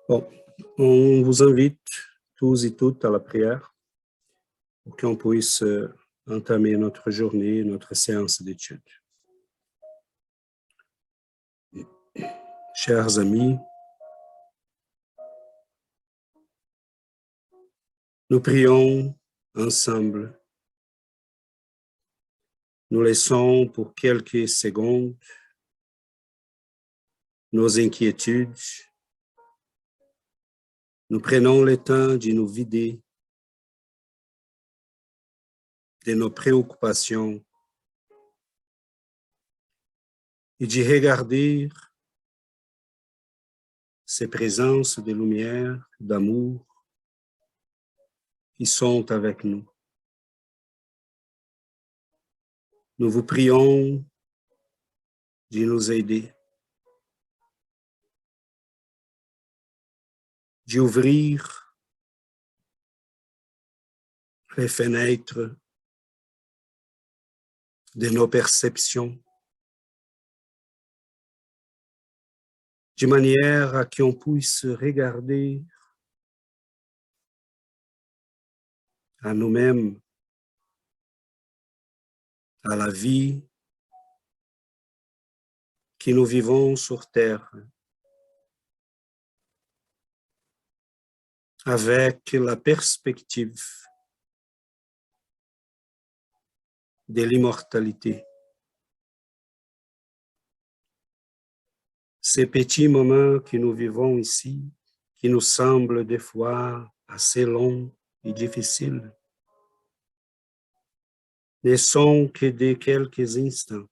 Bon, on vous invite tous et toutes à la prière pour qu'on puisse entamer notre journée, notre séance d'études. Chers amis, nous prions ensemble. Nous laissons pour quelques secondes nos inquiétudes. Nous prenons le temps de nous vider de nos préoccupations et de regarder ces présences de lumière, d'amour qui sont avec nous. Nous vous prions de nous aider, d'ouvrir les fenêtres de nos perceptions, de manière à qu'on puisse regarder à nous-mêmes, à la vie que nous vivons sur Terre, avec la perspective de l'immortalité. Ces petits moments que nous vivons ici, qui nous semblent des fois assez longs et difficiles, ne sont que de quelques instants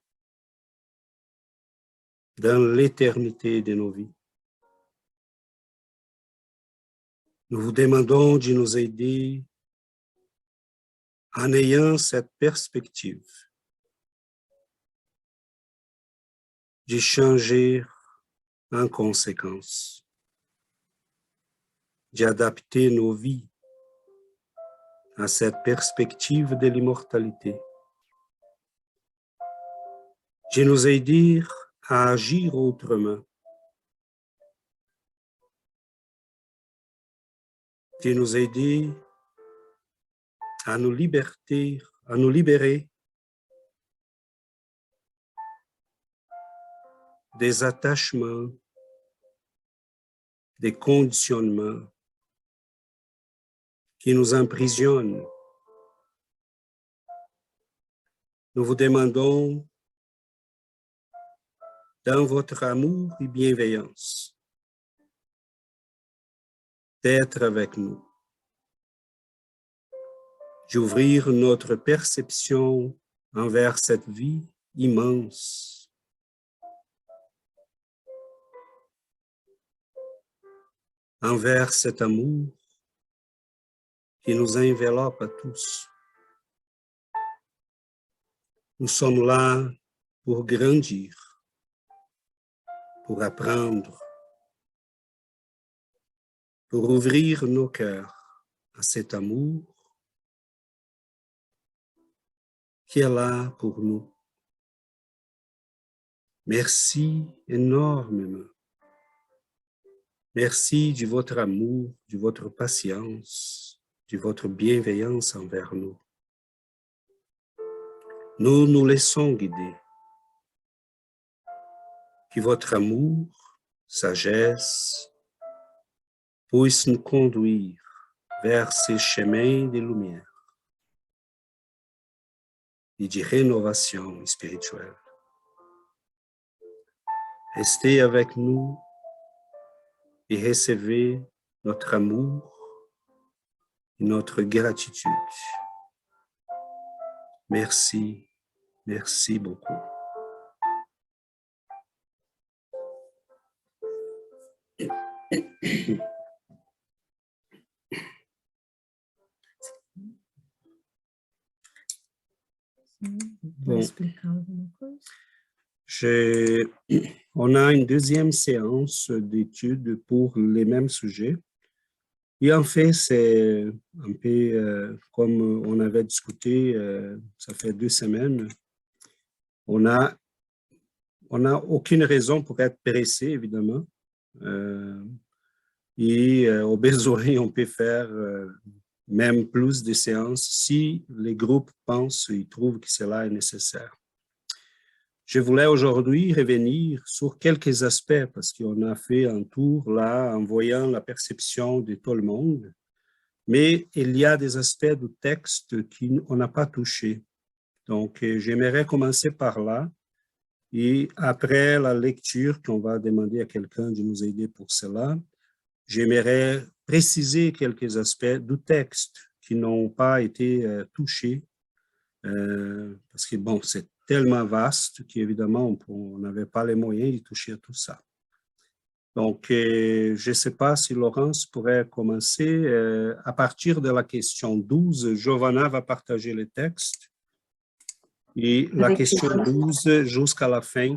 dans l'éternité de nos vies. Nous vous demandons de nous aider en ayant cette perspective de changer en conséquence, d'adapter nos vies à cette perspective de l'immortalité, de nous aider à agir autrement, de nous aider à nous libérer des attachements, des conditionnements qui nous emprisonnent. Nous vous demandons, dans votre amour et bienveillance, d'être avec nous, d'ouvrir notre perception envers cette vie immense, envers cet amour qui nous enveloppe à tous. Nous sommes là pour grandir, pour apprendre, pour ouvrir nos cœurs à cet amour qui est là pour nous. Merci énormément. Merci de votre amour, de votre patience, de votre bienveillance envers nous. Nous nous laissons guider. Que votre amour, sagesse, puisse nous conduire vers ces chemins de lumière et de rénovation spirituelle. Restez avec nous et recevez notre amour et notre gratitude. Merci, merci beaucoup. Bon. On a une deuxième séance d'études pour les mêmes sujets. Et en fait, c'est un peu comme on avait discuté, ça fait 2 semaines. On n'a aucune raison pour être pressé, évidemment. Et au besoin, on peut faire même plus de séances si les groupes pensent et trouvent que cela est nécessaire. Je voulais aujourd'hui revenir sur quelques aspects parce qu'on a fait un tour là en voyant la perception de tout le monde, mais il y a des aspects du texte qu'on n'a pas touchés. Donc, j'aimerais commencer par là et après la lecture, qu'on va demander à quelqu'un de nous aider pour cela, j'aimerais préciser quelques aspects du texte qui n'ont pas été touchés parce que, bon, c'est tellement vaste qu'évidemment, on n'avait pas les moyens de toucher à tout ça. Donc, je ne sais pas si Laurence pourrait commencer. À partir de la question 12, Giovanna va partager le texte. Et la Avec question plaisir. 12 jusqu'à la fin.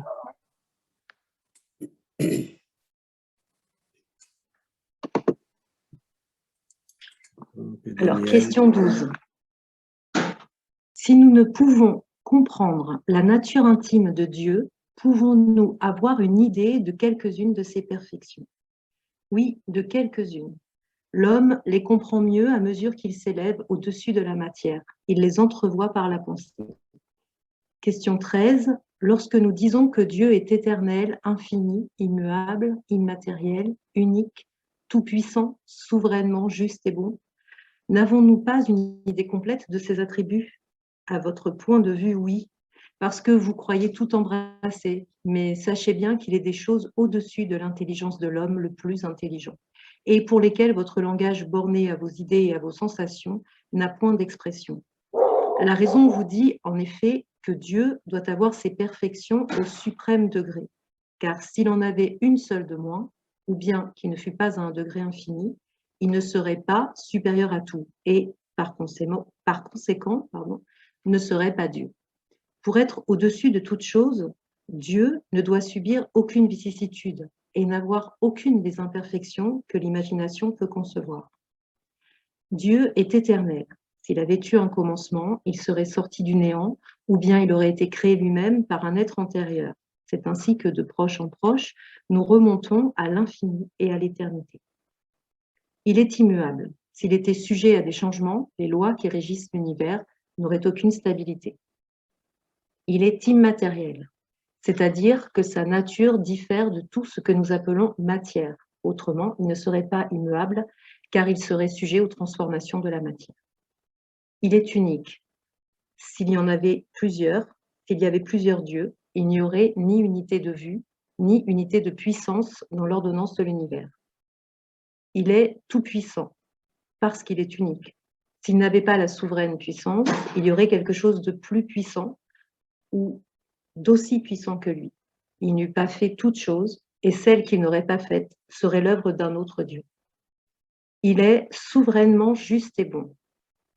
Alors, question 12. Si nous ne pouvons comprendre la nature intime de Dieu, pouvons-nous avoir une idée de quelques-unes de ses perfections? Oui, de quelques-unes. L'homme les comprend mieux à mesure qu'il s'élève au-dessus de la matière. Il les entrevoit par la pensée. Question 13. Lorsque nous disons que Dieu est éternel, infini, immuable, immatériel, unique, tout-puissant, souverainement juste et bon, n'avons-nous pas une idée complète de ses attributs? À votre point de vue, oui, parce que vous croyez tout embrasser, mais sachez bien qu'il est des choses au-dessus de l'intelligence de l'homme le plus intelligent, et pour lesquelles votre langage borné à vos idées et à vos sensations n'a point d'expression. La raison vous dit, en effet, que Dieu doit avoir ses perfections au suprême degré, car s'il en avait une seule de moins, ou bien qu'il ne fût pas à un degré infini, il ne serait pas supérieur à tout, et par conséquent, ne serait pas Dieu. Pour être au-dessus de toute chose, Dieu ne doit subir aucune vicissitude et n'avoir aucune des imperfections que l'imagination peut concevoir. Dieu est éternel. S'il avait eu un commencement, il serait sorti du néant, ou bien il aurait été créé lui-même par un être antérieur. C'est ainsi que de proche en proche, nous remontons à l'infini et à l'éternité. Il est immuable. S'il était sujet à des changements, les lois qui régissent l'univers n'auraient aucune stabilité. Il est immatériel, c'est-à-dire que sa nature diffère de tout ce que nous appelons matière. Autrement, il ne serait pas immuable, car il serait sujet aux transformations de la matière. Il est unique. S'il y avait plusieurs dieux, il n'y aurait ni unité de vue, ni unité de puissance dans l'ordonnance de l'univers. Il est tout-puissant, parce qu'il est unique. S'il n'avait pas la souveraine puissance, il y aurait quelque chose de plus puissant ou d'aussi puissant que lui. Il n'eût pas fait toute chose, et celle qu'il n'aurait pas faite serait l'œuvre d'un autre Dieu. Il est souverainement juste et bon.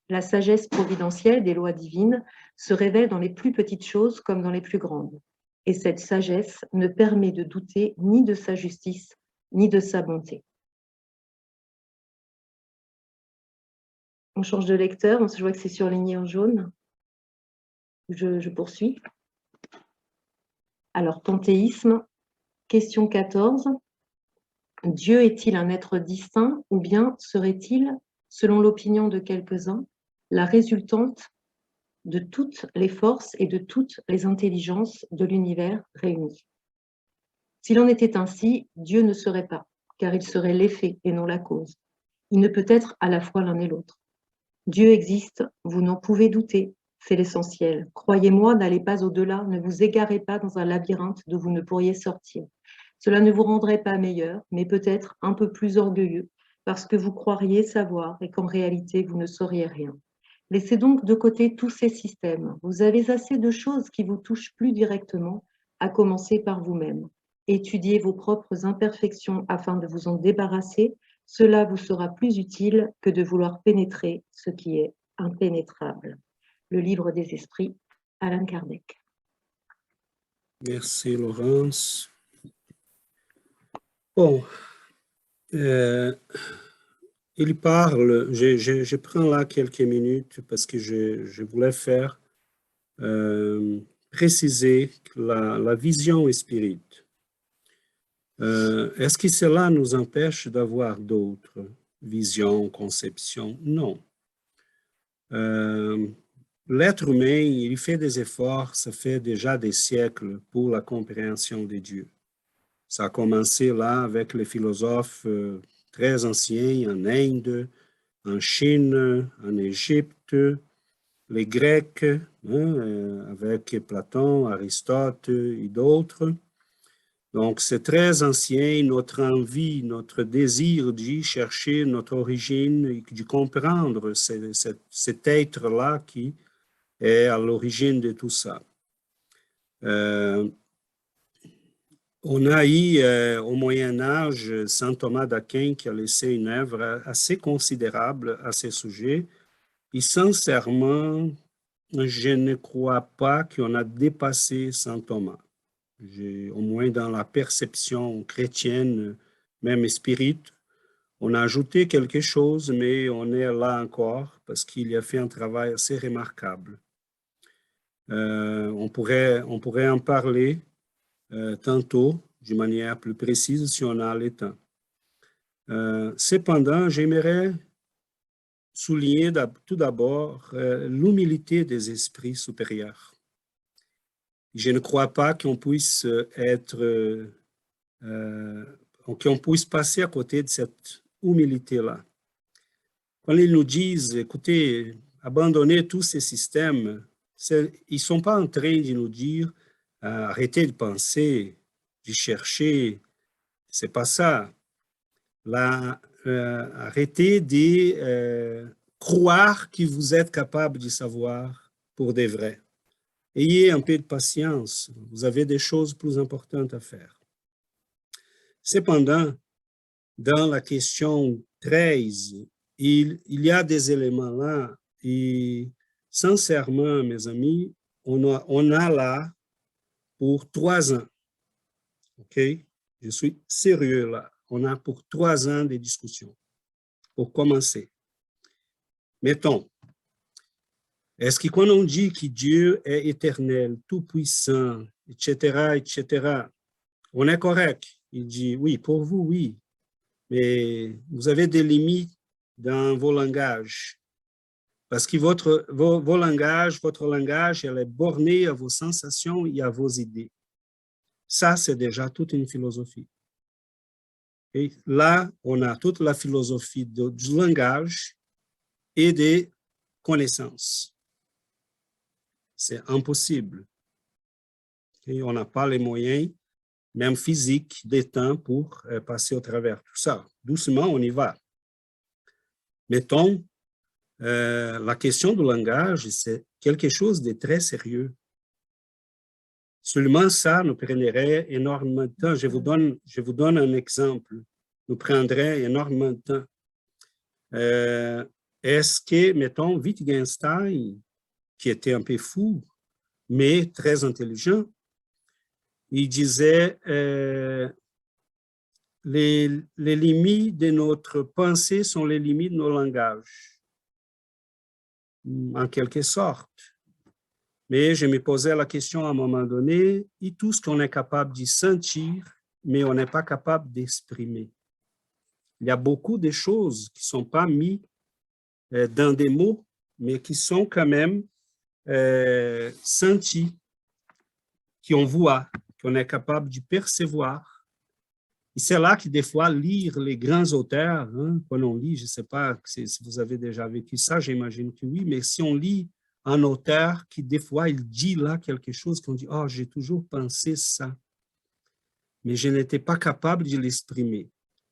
La sagesse providentielle des lois divines se révèle dans les plus petites choses comme dans les plus grandes. Et cette sagesse ne permet de douter ni de sa justice, ni de sa bonté. On change de lecteur, je vois que c'est surligné en jaune. Je poursuis. Alors, panthéisme, question 14. Dieu est-il un être distinct ou bien serait-il, selon l'opinion de quelques-uns, la résultante de toutes les forces et de toutes les intelligences de l'univers réunis? S'il en était ainsi, Dieu ne serait pas, car il serait l'effet et non la cause. Il ne peut être à la fois l'un et l'autre. Dieu existe, vous n'en pouvez douter, c'est l'essentiel. Croyez-moi, n'allez pas au-delà, ne vous égarez pas dans un labyrinthe d'où vous ne pourriez sortir. Cela ne vous rendrait pas meilleur, mais peut-être un peu plus orgueilleux, parce que vous croiriez savoir et qu'en réalité, vous ne sauriez rien. Laissez donc de côté tous ces systèmes. Vous avez assez de choses qui vous touchent plus directement, à commencer par vous-même. Étudiez vos propres imperfections afin de vous en débarrasser. Cela vous sera plus utile que de vouloir pénétrer ce qui est impénétrable. Le livre des esprits, Allan Kardec. Merci, Laurence. Bon, il parle, je prends là quelques minutes parce que je voulais faire préciser la vision spirite. Est-ce que cela nous empêche d'avoir d'autres visions, conceptions? Non. L'être humain, il fait des efforts, ça fait déjà des siècles pour la compréhension de Dieu. Ça a commencé là avec les philosophes très anciens en Inde, en Chine, en Égypte, les Grecs, avec Platon, Aristote et d'autres. Donc, c'est très ancien, notre envie, notre désir d'y chercher notre origine et de comprendre cet être-là qui est à l'origine de tout ça. On a eu au Moyen-Âge Saint Thomas d'Aquin qui a laissé une œuvre assez considérable à ce sujet. Et sincèrement, je ne crois pas qu'on a dépassé Saint Thomas. Au moins dans la perception chrétienne, même spirite, on a ajouté quelque chose, mais on est là encore parce qu'il a fait un travail assez remarquable. On pourrait en parler tantôt, d'une manière plus précise si on a le temps. Cependant, j'aimerais souligner tout d'abord l'humilité des esprits supérieurs. Je ne crois pas qu'on puisse qu'on puisse passer à côté de cette humilité-là. Quand ils nous disent, écoutez, abandonnez tous ces systèmes, ils ne sont pas en train de nous dire, arrêtez de penser, de chercher, c'est pas ça. Là, arrêtez de croire que vous êtes capable de savoir pour de vrai. Ayez un peu de patience, vous avez des choses plus importantes à faire. Cependant, dans la question 13, il y a des éléments là et sincèrement, mes amis, on a là pour 3 ans. OK? Je suis sérieux là. On a pour 3 ans de discussions pour commencer. Mettons, est-ce que quand on dit que Dieu est éternel, tout-puissant, etc., on est correct? Il dit, oui, pour vous, oui, mais vous avez des limites dans vos langages. Parce que votre langage, elle est borné à vos sensations et à vos idées. Ça, c'est déjà toute une philosophie. Et là, on a toute la philosophie du langage et des connaissances. C'est impossible. Et on n'a pas les moyens, même physiques, des temps pour passer au travers tout ça. Doucement, on y va. Mettons, la question du langage, c'est quelque chose de très sérieux. Seulement ça nous prendrait énormément de temps. Je vous donne un exemple. Nous prendrait énormément de temps. Est-ce que, mettons, Wittgenstein, qui était un peu fou, mais très intelligent, il disait les limites de notre pensée sont les limites de nos langages, en quelque sorte. Mais je me posais la question à un moment donné, et tout ce qu'on est capable de sentir, mais on n'est pas capable d'exprimer. Il y a beaucoup de choses qui ne sont pas mises dans des mots, mais qui sont quand même senties, qu'on voit, qu'on est capable de percevoir. Et c'est là que des fois, lire les grands auteurs, quand on lit, je ne sais pas si vous avez déjà vécu ça, j'imagine que oui, mais si on lit un auteur qui, des fois, il dit là quelque chose qu'on dit, oh, j'ai toujours pensé ça, mais je n'étais pas capable de l'exprimer.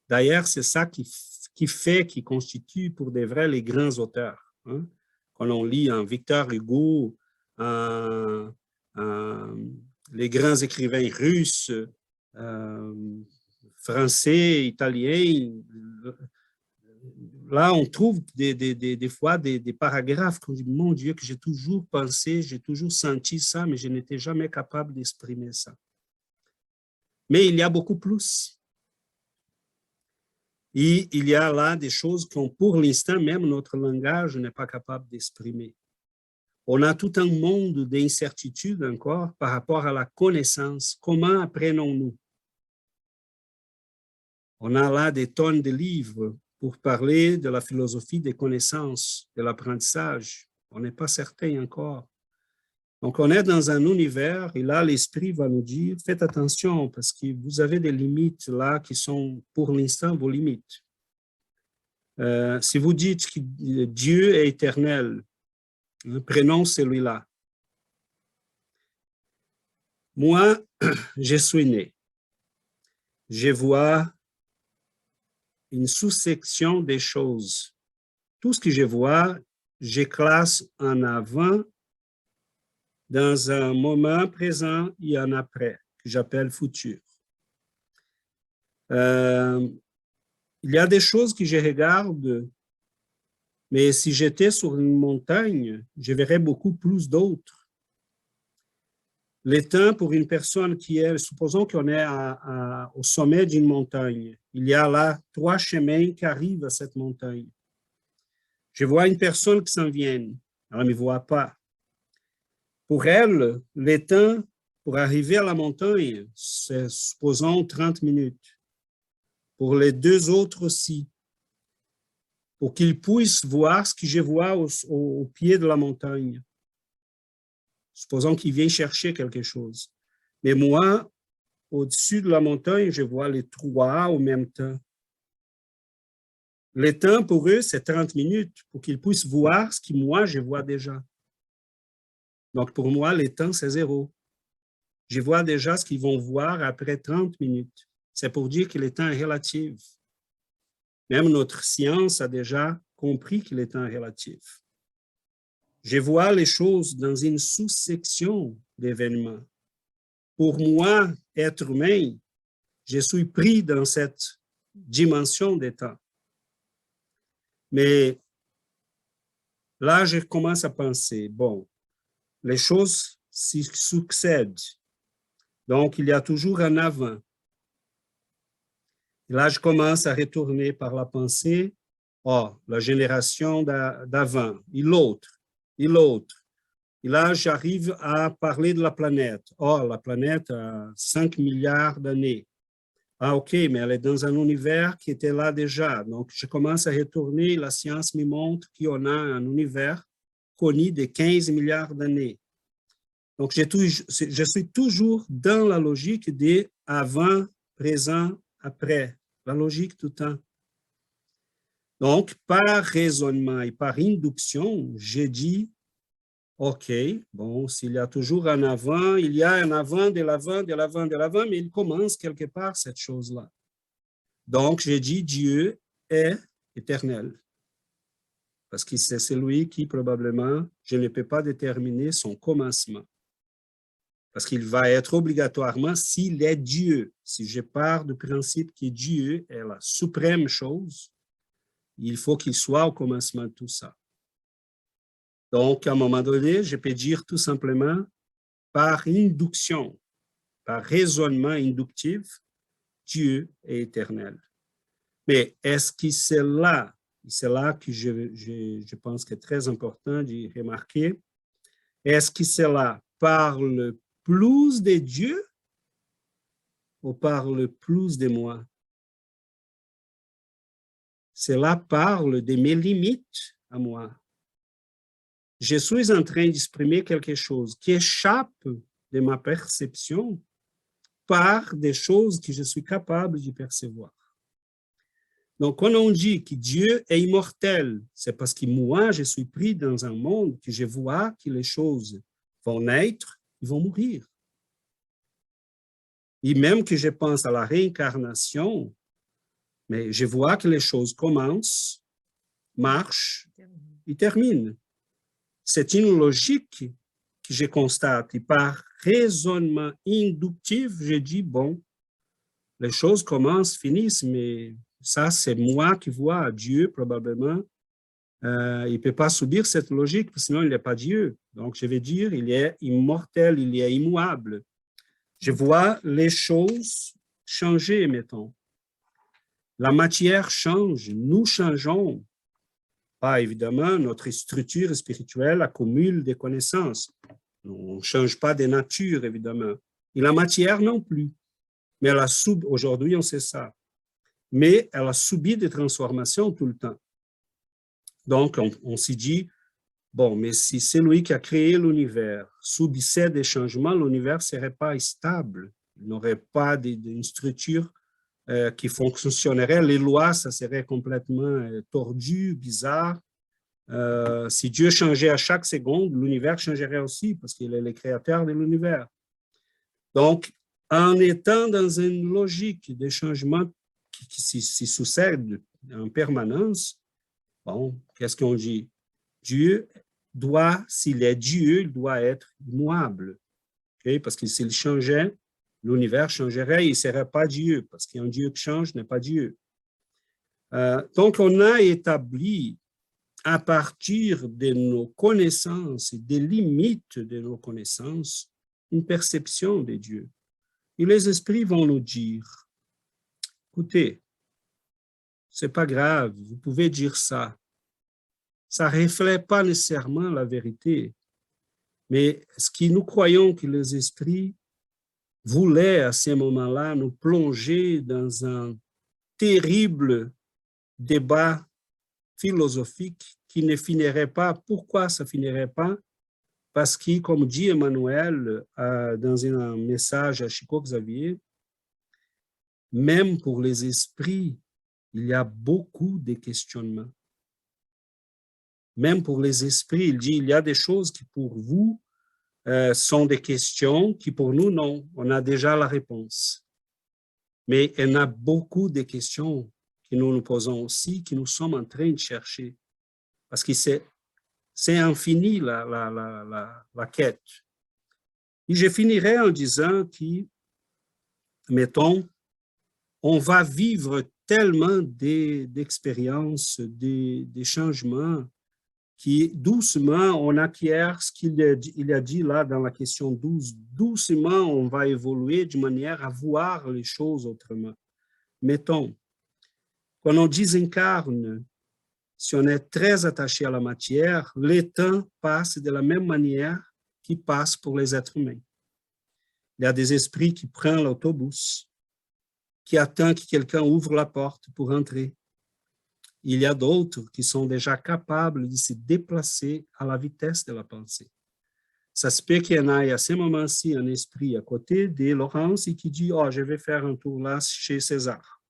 D'ailleurs, c'est ça qui constitue pour de vrai les grands auteurs. Quand on lit un Victor Hugo, les grands écrivains russes, français, italiens, là, on trouve des fois des paragraphes qu'on dit, mon Dieu, que j'ai toujours pensé, j'ai toujours senti ça, mais je n'étais jamais capable d'exprimer ça. Mais il y a beaucoup plus. Et il y a là des choses qu'on, pour l'instant, même notre langage n'est pas capable d'exprimer. On a tout un monde d'incertitudes encore par rapport à la connaissance. Comment apprenons-nous? On a là des tonnes de livres pour parler de la philosophie des connaissances, de l'apprentissage. On n'est pas certain encore. Donc, on est dans un univers et là, l'esprit va nous dire, faites attention parce que vous avez des limites là qui sont pour l'instant vos limites. Si vous dites que Dieu est éternel, prenons celui-là. Moi, je suis né. Je vois une sous-section des choses. Tout ce que je vois, je classe en avant dans un moment présent et un après, que j'appelle futur. Il y a des choses que je regarde, mais si j'étais sur une montagne, je verrais beaucoup plus d'autres. Le temps pour une personne qui est, supposons qu'on est au sommet d'une montagne, il y a là 3 chemins qui arrivent à cette montagne. Je vois une personne qui s'en vient, elle ne me voit pas. Pour elle, le temps pour arriver à la montagne, c'est supposons 30 minutes. Pour les 2 autres aussi, pour qu'ils puissent voir ce que je vois au pied de la montagne. Supposons qu'ils viennent chercher quelque chose. Mais moi, au-dessus de la montagne, je vois les 3 au même temps. Le temps pour eux, c'est 30 minutes pour qu'ils puissent voir ce que moi, je vois déjà. Donc, pour moi, le temps, c'est 0. Je vois déjà ce qu'ils vont voir après 30 minutes. C'est pour dire que le temps est relatif. Même notre science a déjà compris que le temps est relatif. Je vois les choses dans une sous-section d'événements. Pour moi, être humain, je suis pris dans cette dimension des temps. Mais là, je commence à penser, bon, les choses succèdent. Donc, il y a toujours un avant. Et là, je commence à retourner par la pensée, oh, la génération d'avant, et l'autre, et l'autre. Et là, j'arrive à parler de la planète. Oh, la planète a 5 milliards d'années. Ah, OK, mais elle est dans un univers qui était là déjà. Donc, je commence à retourner. La science me montre qu'on a un univers connu de 15 milliards d'années. Donc, je suis toujours dans la logique de avant, présent, après. La logique tout le temps. Donc, par raisonnement et par induction, j'ai dit, OK, bon, s'il y a toujours un avant, il y a un avant, de l'avant, de l'avant, de l'avant, mais il commence quelque part cette chose-là. Donc, j'ai dit, Dieu est éternel. Parce que c'est celui qui, probablement, je ne peux pas déterminer son commencement. Parce qu'il va être obligatoirement, s'il est Dieu, si je pars du principe que Dieu est la suprême chose, il faut qu'il soit au commencement de tout ça. Donc, à un moment donné, je peux dire tout simplement, par induction, par raisonnement inductif, Dieu est éternel. Mais est-ce que c'est là que je pense que c'est très important de remarquer, est-ce que cela parle plus de Dieu ou parle plus de moi? Cela parle de mes limites à moi. Je suis en train d'exprimer quelque chose qui échappe de ma perception par des choses que je suis capable de percevoir. Donc, quand on dit que Dieu est immortel, c'est parce que moi, je suis pris dans un monde que je vois que les choses vont naître, ils vont mourir. Et même que je pense à la réincarnation, mais je vois que les choses commencent, marchent et terminent. C'est une logique que je constate. Et par raisonnement inductif, je dis, bon, les choses commencent, finissent, mais ça, c'est moi qui vois. Dieu, probablement, il ne peut pas subir cette logique, parce que sinon, il n'est pas Dieu. Donc, je vais dire, il est immortel, il est immuable. Je vois les choses changer, mettons. La matière change, nous changeons. Pas évidemment, notre structure spirituelle accumule des connaissances. On ne change pas de nature, évidemment. Et la matière non plus. Mais aujourd'hui, on sait ça. mais elle a subi des transformations tout le temps. Donc, on s'est dit, bon, mais si celui qui a créé l'univers subissait des changements, l'univers ne serait pas stable, il n'aurait pas d'une structure qui fonctionnerait. Les lois, ça serait complètement tordu, bizarre. Si Dieu changeait à chaque seconde, l'univers changerait aussi parce qu'il est le créateur de l'univers. Donc, en étant dans une logique de changement qui s'y succède en permanence, bon, qu'est-ce qu'on dit? Dieu doit, s'il est Dieu, il doit être immuable. Okay? Parce que s'il changeait, l'univers changerait, il ne serait pas Dieu, parce qu'un Dieu qui change n'est pas Dieu. Donc, on a établi, à partir de nos connaissances et des limites de nos connaissances, une perception de Dieu. Et les esprits vont nous dire, écoutez, c'est pas grave, vous pouvez dire ça. Ça ne reflète pas nécessairement la vérité. Mais ce que nous croyons que les esprits voulaient à ce moment-là nous plonger dans un terrible débat philosophique qui ne finirait pas. Pourquoi ça ne finirait pas? Parce que, comme dit Emmanuel dans un message à Chico Xavier, même pour les esprits, il y a beaucoup de questionnements. Même pour les esprits, il dit, il y a des choses qui pour vous sont des questions qui pour nous, non, on a déjà la réponse. Mais il y en a beaucoup de questions que nous nous posons aussi, que nous sommes en train de chercher. Parce que c'est infini la quête. Et je finirai en disant que, mettons, on va vivre tellement d'expériences, des changements, qui doucement, on acquiert ce qu'il a dit là dans la question 12. Doucement, on va évoluer de manière à voir les choses autrement. Mettons, quand on désincarne, si on est très attaché à la matière, le temps passe de la même manière qu'il passe pour les êtres humains. Il y a des esprits qui prennent l'autobus, qui attendent que quelqu'un ouvre la porte pour entrer. Il y a d'autres qui sont déjà capables de se déplacer à la vitesse de la pensée. Ça se peut qu'il y en ait à ce moment-ci un esprit à côté de Laurence et qui dit « Oh, je vais faire un tour là chez César ».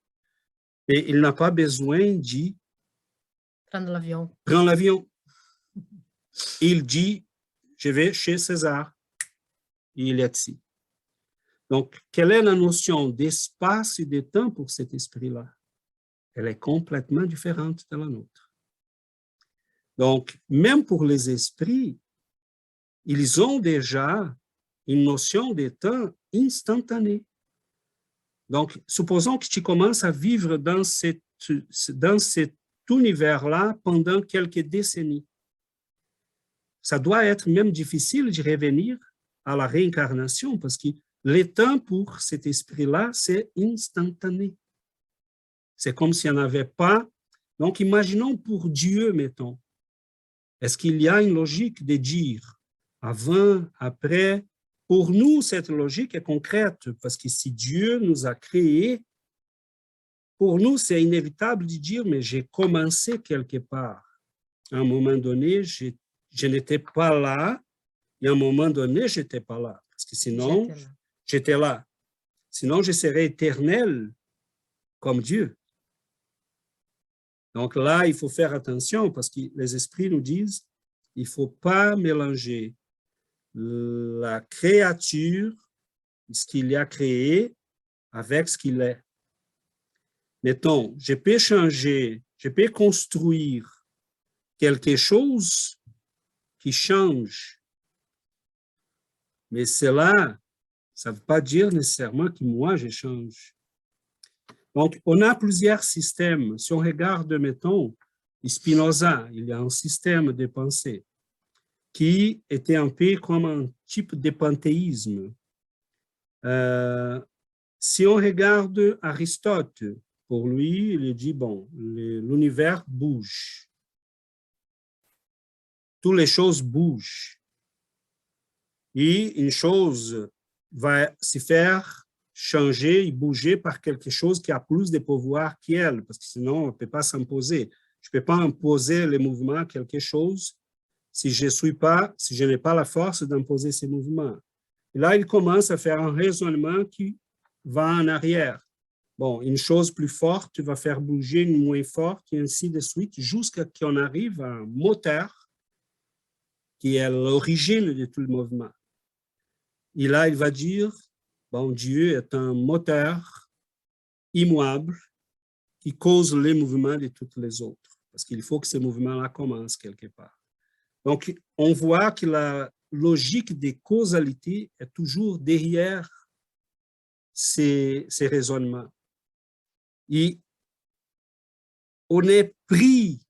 Et il n'a pas besoin de prendre l'avion. Prends l'avion. Il dit « Je vais chez César ». Il est ici. Donc, quelle est la notion d'espace et de temps pour cet esprit-là? Elle est complètement différente de la nôtre. Donc, même pour les esprits, ils ont déjà une notion de temps instantané. Donc, supposons que tu commences à vivre dans cet univers-là pendant quelques décennies. Ça doit être même difficile de revenir à la réincarnation parce que le temps pour cet esprit-là, c'est instantané. C'est comme s'il n'y en avait pas. Donc, imaginons pour Dieu, mettons. Est-ce qu'il y a une logique de dire avant, après? Pour nous, cette logique est concrète parce que si Dieu nous a créés, pour nous, c'est inévitable de dire, mais j'ai commencé quelque part. À un moment donné, je n'étais pas là et à un moment donné, je n'étais pas là. Parce que sinon, j'étais là. Sinon, je serais éternel comme Dieu. Donc là, il faut faire attention parce que les esprits nous disent il ne faut pas mélanger la créature, ce qu'il a créé, avec ce qu'il est. Mettons, je peux changer, je peux construire quelque chose qui change. Mais cela, ça ne veut pas dire nécessairement que moi, je change. Donc, on a plusieurs systèmes. Si on regarde, mettons, Spinoza, il y a un système de pensée qui était un peu comme un type de panthéisme. Si on regarde Aristote, pour lui, il dit, bon, l'univers bouge. Toutes les choses bougent. Et une chose va se faire changée, bougée par quelque chose qui a plus de pouvoir qu'elle, parce que sinon, on ne peut pas s'imposer. Je ne peux pas imposer les mouvements à quelque chose si je n'ai pas la force d'imposer ces mouvements. Et là, il commence à faire un raisonnement qui va en arrière. Bon, une chose plus forte va faire bouger une moins forte, et ainsi de suite, jusqu'à ce qu'on arrive à un moteur qui est l'origine de tout le mouvement. Et là, il va dire, bon, Dieu est un moteur immuable qui cause les mouvements de toutes les autres, parce qu'il faut que ces mouvements-là commencent quelque part. Donc, on voit que la logique des causalités est toujours derrière ces raisonnements. Et on est pris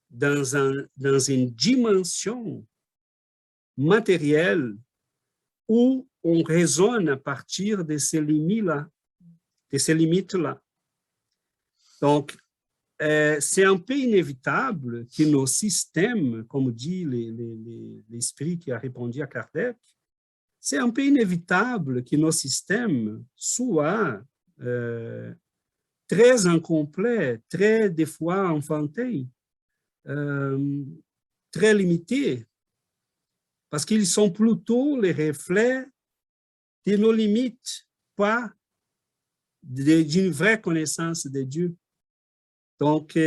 dans une dimension matérielle où on raisonne à partir de ces limites-là. Donc, c'est un peu inévitable que nos systèmes, comme dit l'esprit qui a répondu à Kardec, c'est un peu inévitable que nos systèmes soient très incomplets, très des fois enfantés, très limités, parce qu'ils sont plutôt les reflets de nos limites, pas d'une vraie connaissance de Dieu. Donc,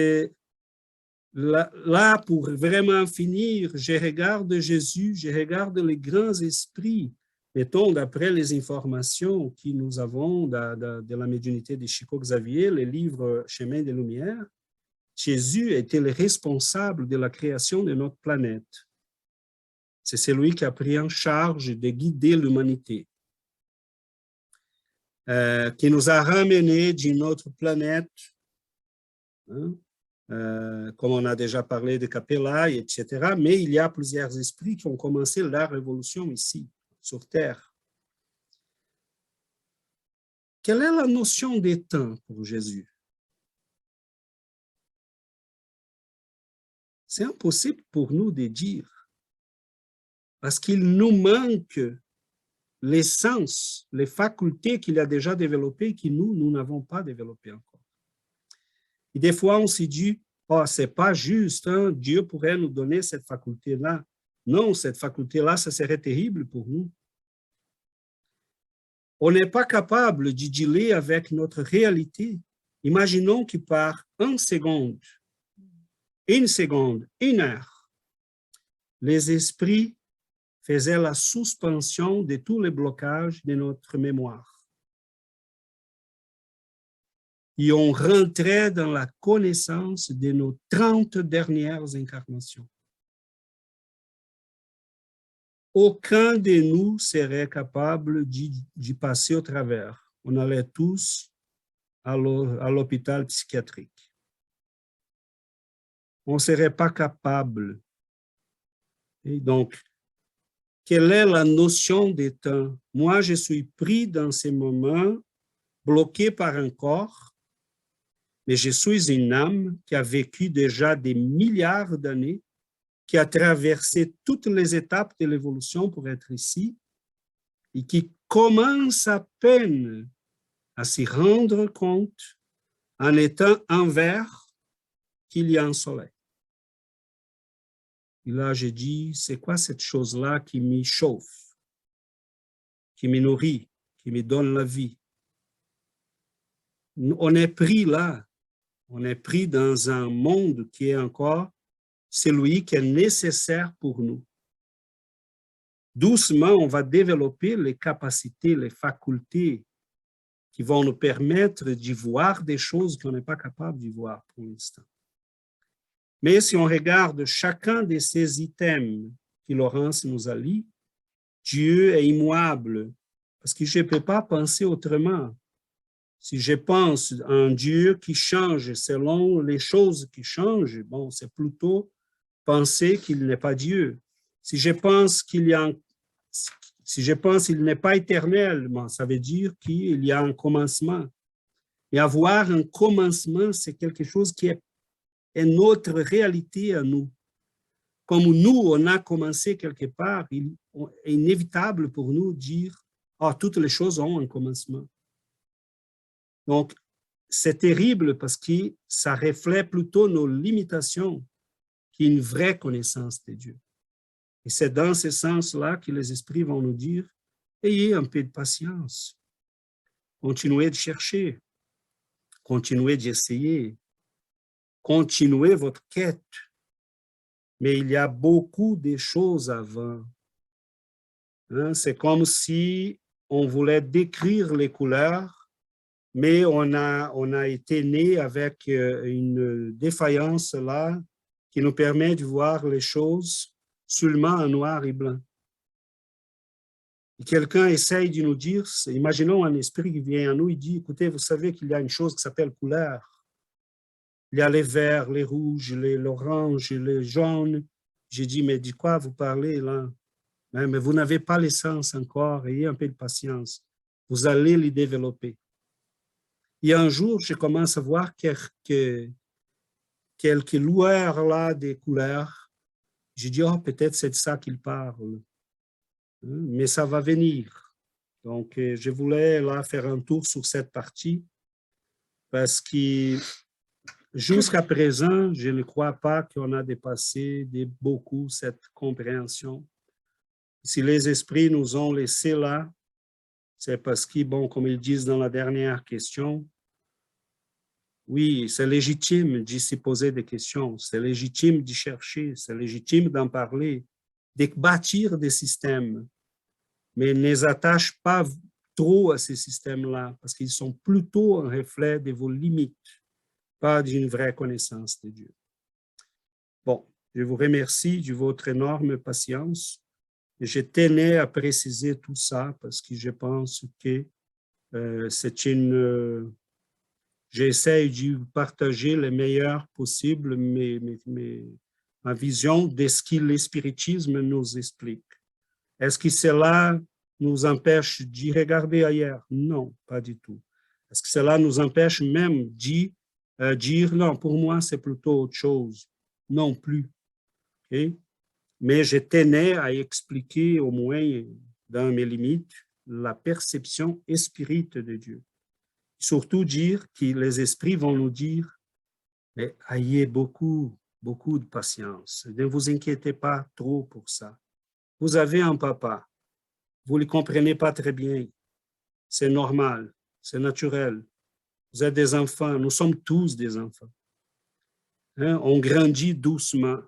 là, pour vraiment finir, je regarde Jésus, je regarde les grands esprits, mettons, d'après les informations que nous avons de la médiumnité de Chico Xavier, le livre Chemin des Lumières. Jésus était le responsable de la création de notre planète. C'est celui qui a pris en charge de guider l'humanité, qui nous a ramenés d'une autre planète, hein, comme on a déjà parlé de Capella, etc. Mais il y a plusieurs esprits qui ont commencé la révolution ici, sur Terre. Quelle est la notion des temps pour Jésus? C'est impossible pour nous de dire, parce qu'il nous manque les sens, les facultés qu'il a déjà développées, que nous n'avons pas développées encore. Et des fois, on se dit, oh, c'est pas juste, hein? Dieu pourrait nous donner cette faculté-là. Non, cette faculté-là, ça serait terrible pour nous. On n'est pas capable de dealer avec notre réalité. Imaginons que par une seconde, une heure, les esprits faisaient la suspension de tous les blocages de notre mémoire. Et on rentrait dans la connaissance de nos 30 dernières incarnations. Aucun de nous serait capable d'y passer au travers. On allait tous à l'hôpital psychiatrique. On ne serait pas capable. Et donc, quelle est la notion des temps? Moi, je suis pris dans ces moments, bloqué par un corps, mais je suis une âme qui a vécu déjà des milliards d'années, qui a traversé toutes les étapes de l'évolution pour être ici et qui commence à peine à s'y rendre compte en étant envers qu'il y a un soleil. Et là, je dis, c'est quoi cette chose-là qui me chauffe, qui me nourrit, qui me donne la vie? On est pris là, on est pris dans un monde qui est encore celui qui est nécessaire pour nous. Doucement, on va développer les capacités, les facultés qui vont nous permettre d'y voir des choses qu'on n'est pas capable d'y voir pour l'instant. Mais si on regarde chacun de ces items que Laurence nous a lus, Dieu est immuable, parce que je ne peux pas penser autrement. Si je pense à un Dieu qui change selon les choses qui changent, bon, c'est plutôt penser qu'il n'est pas Dieu. Si je pense qu'il n'est pas éternel, bon, ça veut dire qu'il y a un commencement. Et avoir un commencement, c'est quelque chose qui est notre réalité à nous. Comme nous, on a commencé quelque part, il est inévitable pour nous de dire Ah, toutes les choses ont un commencement. Donc, c'est terrible parce que ça reflète plutôt nos limitations qu'une vraie connaissance de Dieu. Et c'est dans ce sens-là que les esprits vont nous dire, ayez un peu de patience, continuez de chercher, continuez d'essayer, continuez votre quête. Mais il y a beaucoup de choses avant. Hein? C'est comme si on voulait décrire les couleurs, mais on a été né avec une défaillance là qui nous permet de voir les choses seulement en noir et blanc. Et quelqu'un essaye de nous dire, imaginons un esprit qui vient à nous, il dit, écoutez, vous savez qu'il y a une chose qui s'appelle couleur. Il y a les verts, les rouges, l'orange, les jaunes. J'ai dit, mais de quoi vous parlez là? Mais vous n'avez pas l'essence encore, ayez un peu de patience. Vous allez les développer. Et un jour, je commence à voir quelques lueurs là des couleurs. J'ai dit, oh, peut-être c'est de ça qu'il parle. Mais ça va venir. Donc, je voulais là faire un tour sur cette partie parce que jusqu'à présent, je ne crois pas qu'on a dépassé beaucoup cette compréhension. Si les esprits nous ont laissés là, c'est parce que, bon, comme ils disent dans la dernière question, oui, c'est légitime de se poser des questions, c'est légitime d'y chercher, c'est légitime d'en parler, de bâtir des systèmes, mais ne les attache pas trop à ces systèmes-là, parce qu'ils sont plutôt un reflet de vos limites, pas d'une vraie connaissance de Dieu. Bon, je vous remercie de votre énorme patience. Je tenais à préciser tout ça parce que je pense que c'est une... J'essaie de partager le meilleur possible ma vision de ce que le spiritisme nous explique. Est-ce que cela nous empêche d'y regarder ailleurs? Non, pas du tout. Est-ce que cela nous empêche même d'y dire non, pour moi, c'est plutôt autre chose? Non plus. Okay? Mais je tenais à expliquer au moins dans mes limites la perception spirite de Dieu. Surtout dire que les esprits vont nous dire, mais ayez beaucoup de patience. Ne vous inquiétez pas trop pour ça. Vous avez un papa. Vous ne le comprenez pas très bien. C'est normal, c'est naturel. Vous êtes des enfants, nous sommes tous des enfants. Hein? On grandit doucement.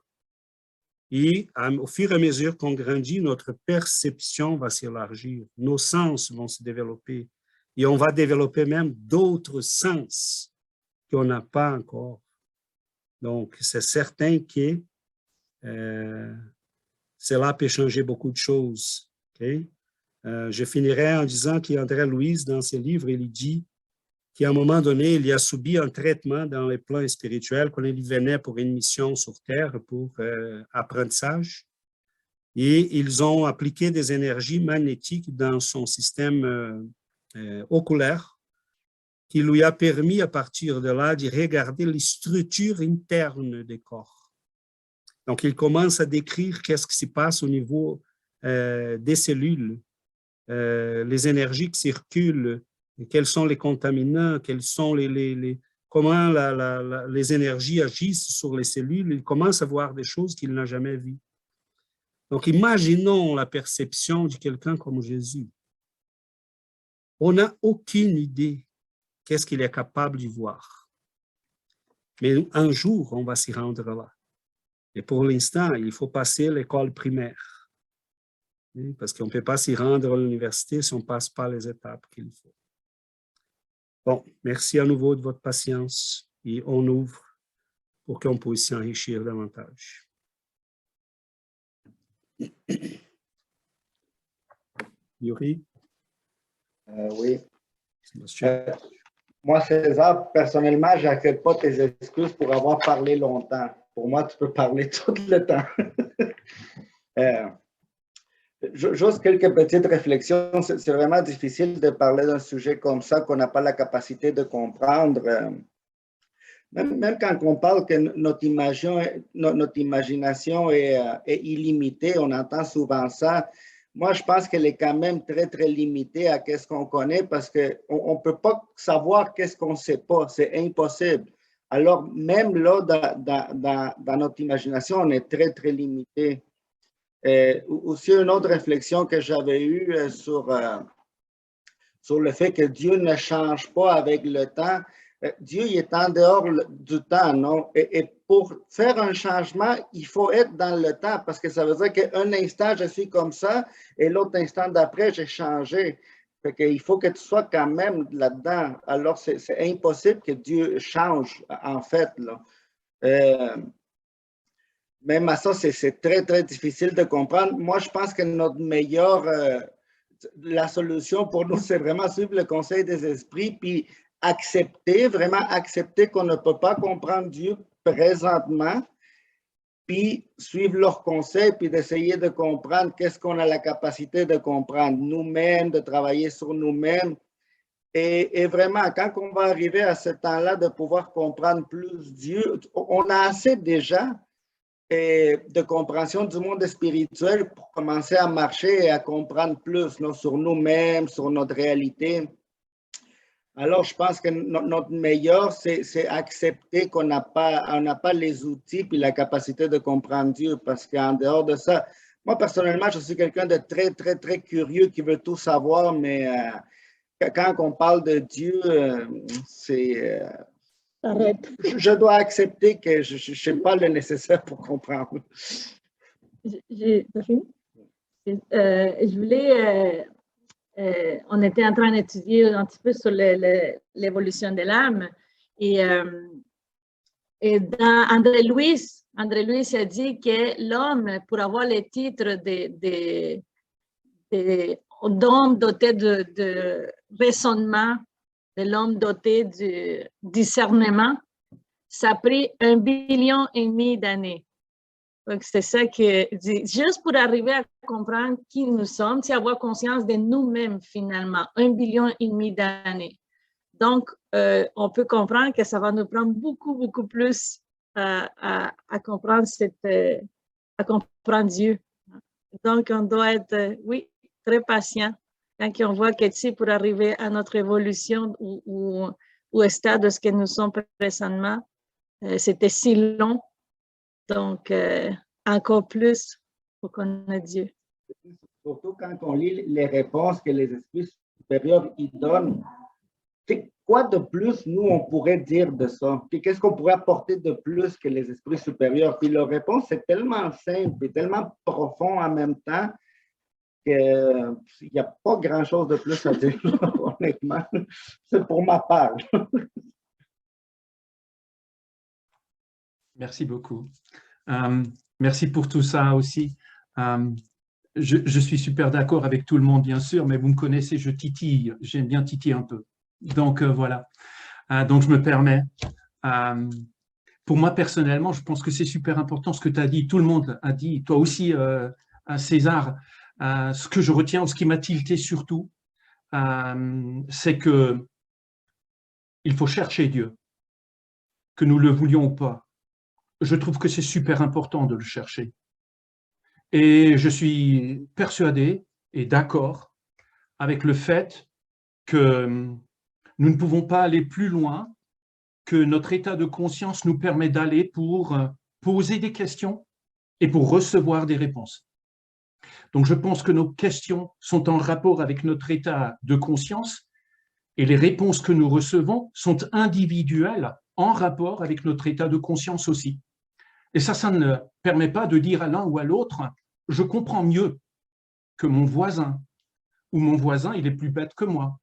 Et au fur et à mesure qu'on grandit, notre perception va s'élargir, nos sens vont se développer et on va développer même d'autres sens qu'on n'a pas encore. Donc, c'est certain que cela peut changer beaucoup de choses. Okay? Je finirai en disant qu'André Louise, dans ses livres, il dit qu'à un moment donné, il a subi un traitement dans les plans spirituels quand il venait pour une mission sur Terre pour apprentissage. Et ils ont appliqué des énergies magnétiques dans son système oculaire qui lui a permis à partir de là de regarder les structures internes des corps. Donc, il commence à décrire qu'est-ce qui se passe au niveau des cellules, les énergies qui circulent, quels sont les contaminants, quels sont comment les énergies agissent sur les cellules. Il commence à voir des choses qu'il n'a jamais vues. Donc, imaginons la perception de quelqu'un comme Jésus. On n'a aucune idée qu'est-ce qu'il est capable de voir. Mais un jour, on va s'y rendre là. Et pour l'instant, il faut passer l'école primaire. Parce qu'on ne peut pas s'y rendre à l'université si on ne passe pas les étapes qu'il faut. Bon, merci à nouveau de votre patience et on ouvre pour qu'on puisse s'enrichir davantage. Yuri? Oui. Monsieur. Moi, César, personnellement, je n'accepte pas tes excuses pour avoir parlé longtemps. Pour moi, tu peux parler tout le temps. Juste quelques petites réflexions. C'est vraiment difficile de parler d'un sujet comme ça qu'on n'a pas la capacité de comprendre. Même quand on parle que notre imagination est illimitée, on entend souvent ça. moi, je pense qu'elle est quand même très, très limitée à ce qu'on connaît parce qu'on ne peut pas savoir qu'est-ce qu'on ne sait pas. C'est impossible. Alors, même là, dans notre imagination, on est très, très limité. Aussi, une autre réflexion que j'avais eue sur le fait que Dieu ne change pas avec le temps. Dieu il est en dehors du temps, non? Et pour faire un changement, il faut être dans le temps parce que ça veut dire qu'un instant, je suis comme ça et l'autre instant d'après, j'ai changé. Fait qu'il faut que tu sois quand même là-dedans. Alors, c'est impossible que Dieu change, en fait, là. Même à ça, c'est très, très difficile de comprendre. Moi, je pense que notre la solution pour nous, c'est vraiment suivre le conseil des esprits, puis vraiment accepter qu'on ne peut pas comprendre Dieu présentement, puis suivre leurs conseils, puis d'essayer de comprendre qu'est-ce qu'on a la capacité de comprendre nous-mêmes, de travailler sur nous-mêmes. Et vraiment, quand on va arriver à ce temps-là de pouvoir comprendre plus Dieu, on a assez déjà de compréhension du monde spirituel pour commencer à marcher et à comprendre plus sur nous-mêmes, sur notre réalité. Alors, je pense que notre meilleur, c'est accepter qu'on n'a pas les outils et la capacité de comprendre Dieu, parce qu'en dehors de ça, moi, personnellement, je suis quelqu'un de très, très, très curieux qui veut tout savoir, mais quand on parle de Dieu, c'est... Arrête. Je dois accepter que je n'ai pas le nécessaire pour comprendre. Je voulais, on était en train d'étudier un petit peu sur l'évolution de l'âme et dans André Louis a dit que l'homme, pour avoir le titre d'homme doté de raisonnement, de l'homme doté du discernement, ça a pris 1,5 billion d'années. Donc, c'est ça que dit. Juste pour arriver à comprendre qui nous sommes, c'est avoir conscience de nous-mêmes finalement, 1,5 billion d'années. Donc, on peut comprendre que ça va nous prendre beaucoup, beaucoup plus à comprendre Dieu. Donc, on doit être, oui, très patient quand on voit que pour arriver à notre évolution ou au stade de ce que nous sommes présentement, c'était si long. Donc, encore plus pour connaître Dieu. Surtout quand on lit les réponses que les esprits supérieurs y donnent. Quoi de plus, nous, on pourrait dire de ça? Qu'est-ce qu'on pourrait apporter de plus que les esprits supérieurs? Puis leur réponse, c'est tellement simple et tellement profond en même temps qu'il n'y a pas grand-chose de plus à dire, honnêtement. C'est pour ma part. Merci beaucoup. Merci pour tout ça aussi. Je suis super d'accord avec tout le monde, bien sûr, mais vous me connaissez, je titille. J'aime bien titiller un peu. Donc, voilà. Donc, je me permets. Pour moi, personnellement, je pense que c'est super important ce que tu as dit. Tout le monde a dit, toi aussi, César. Ce que je retiens, ce qui m'a tilté surtout, c'est que il faut chercher Dieu, que nous le voulions ou pas. Je trouve que c'est super important de le chercher. Et je suis persuadé et d'accord avec le fait que nous ne pouvons pas aller plus loin que notre état de conscience nous permet d'aller pour poser des questions et pour recevoir des réponses. Donc, je pense que nos questions sont en rapport avec notre état de conscience et les réponses que nous recevons sont individuelles en rapport avec notre état de conscience aussi. Et ça ne permet pas de dire à l'un ou à l'autre « je comprends mieux que mon voisin » ou « mon voisin, il est plus bête que moi ».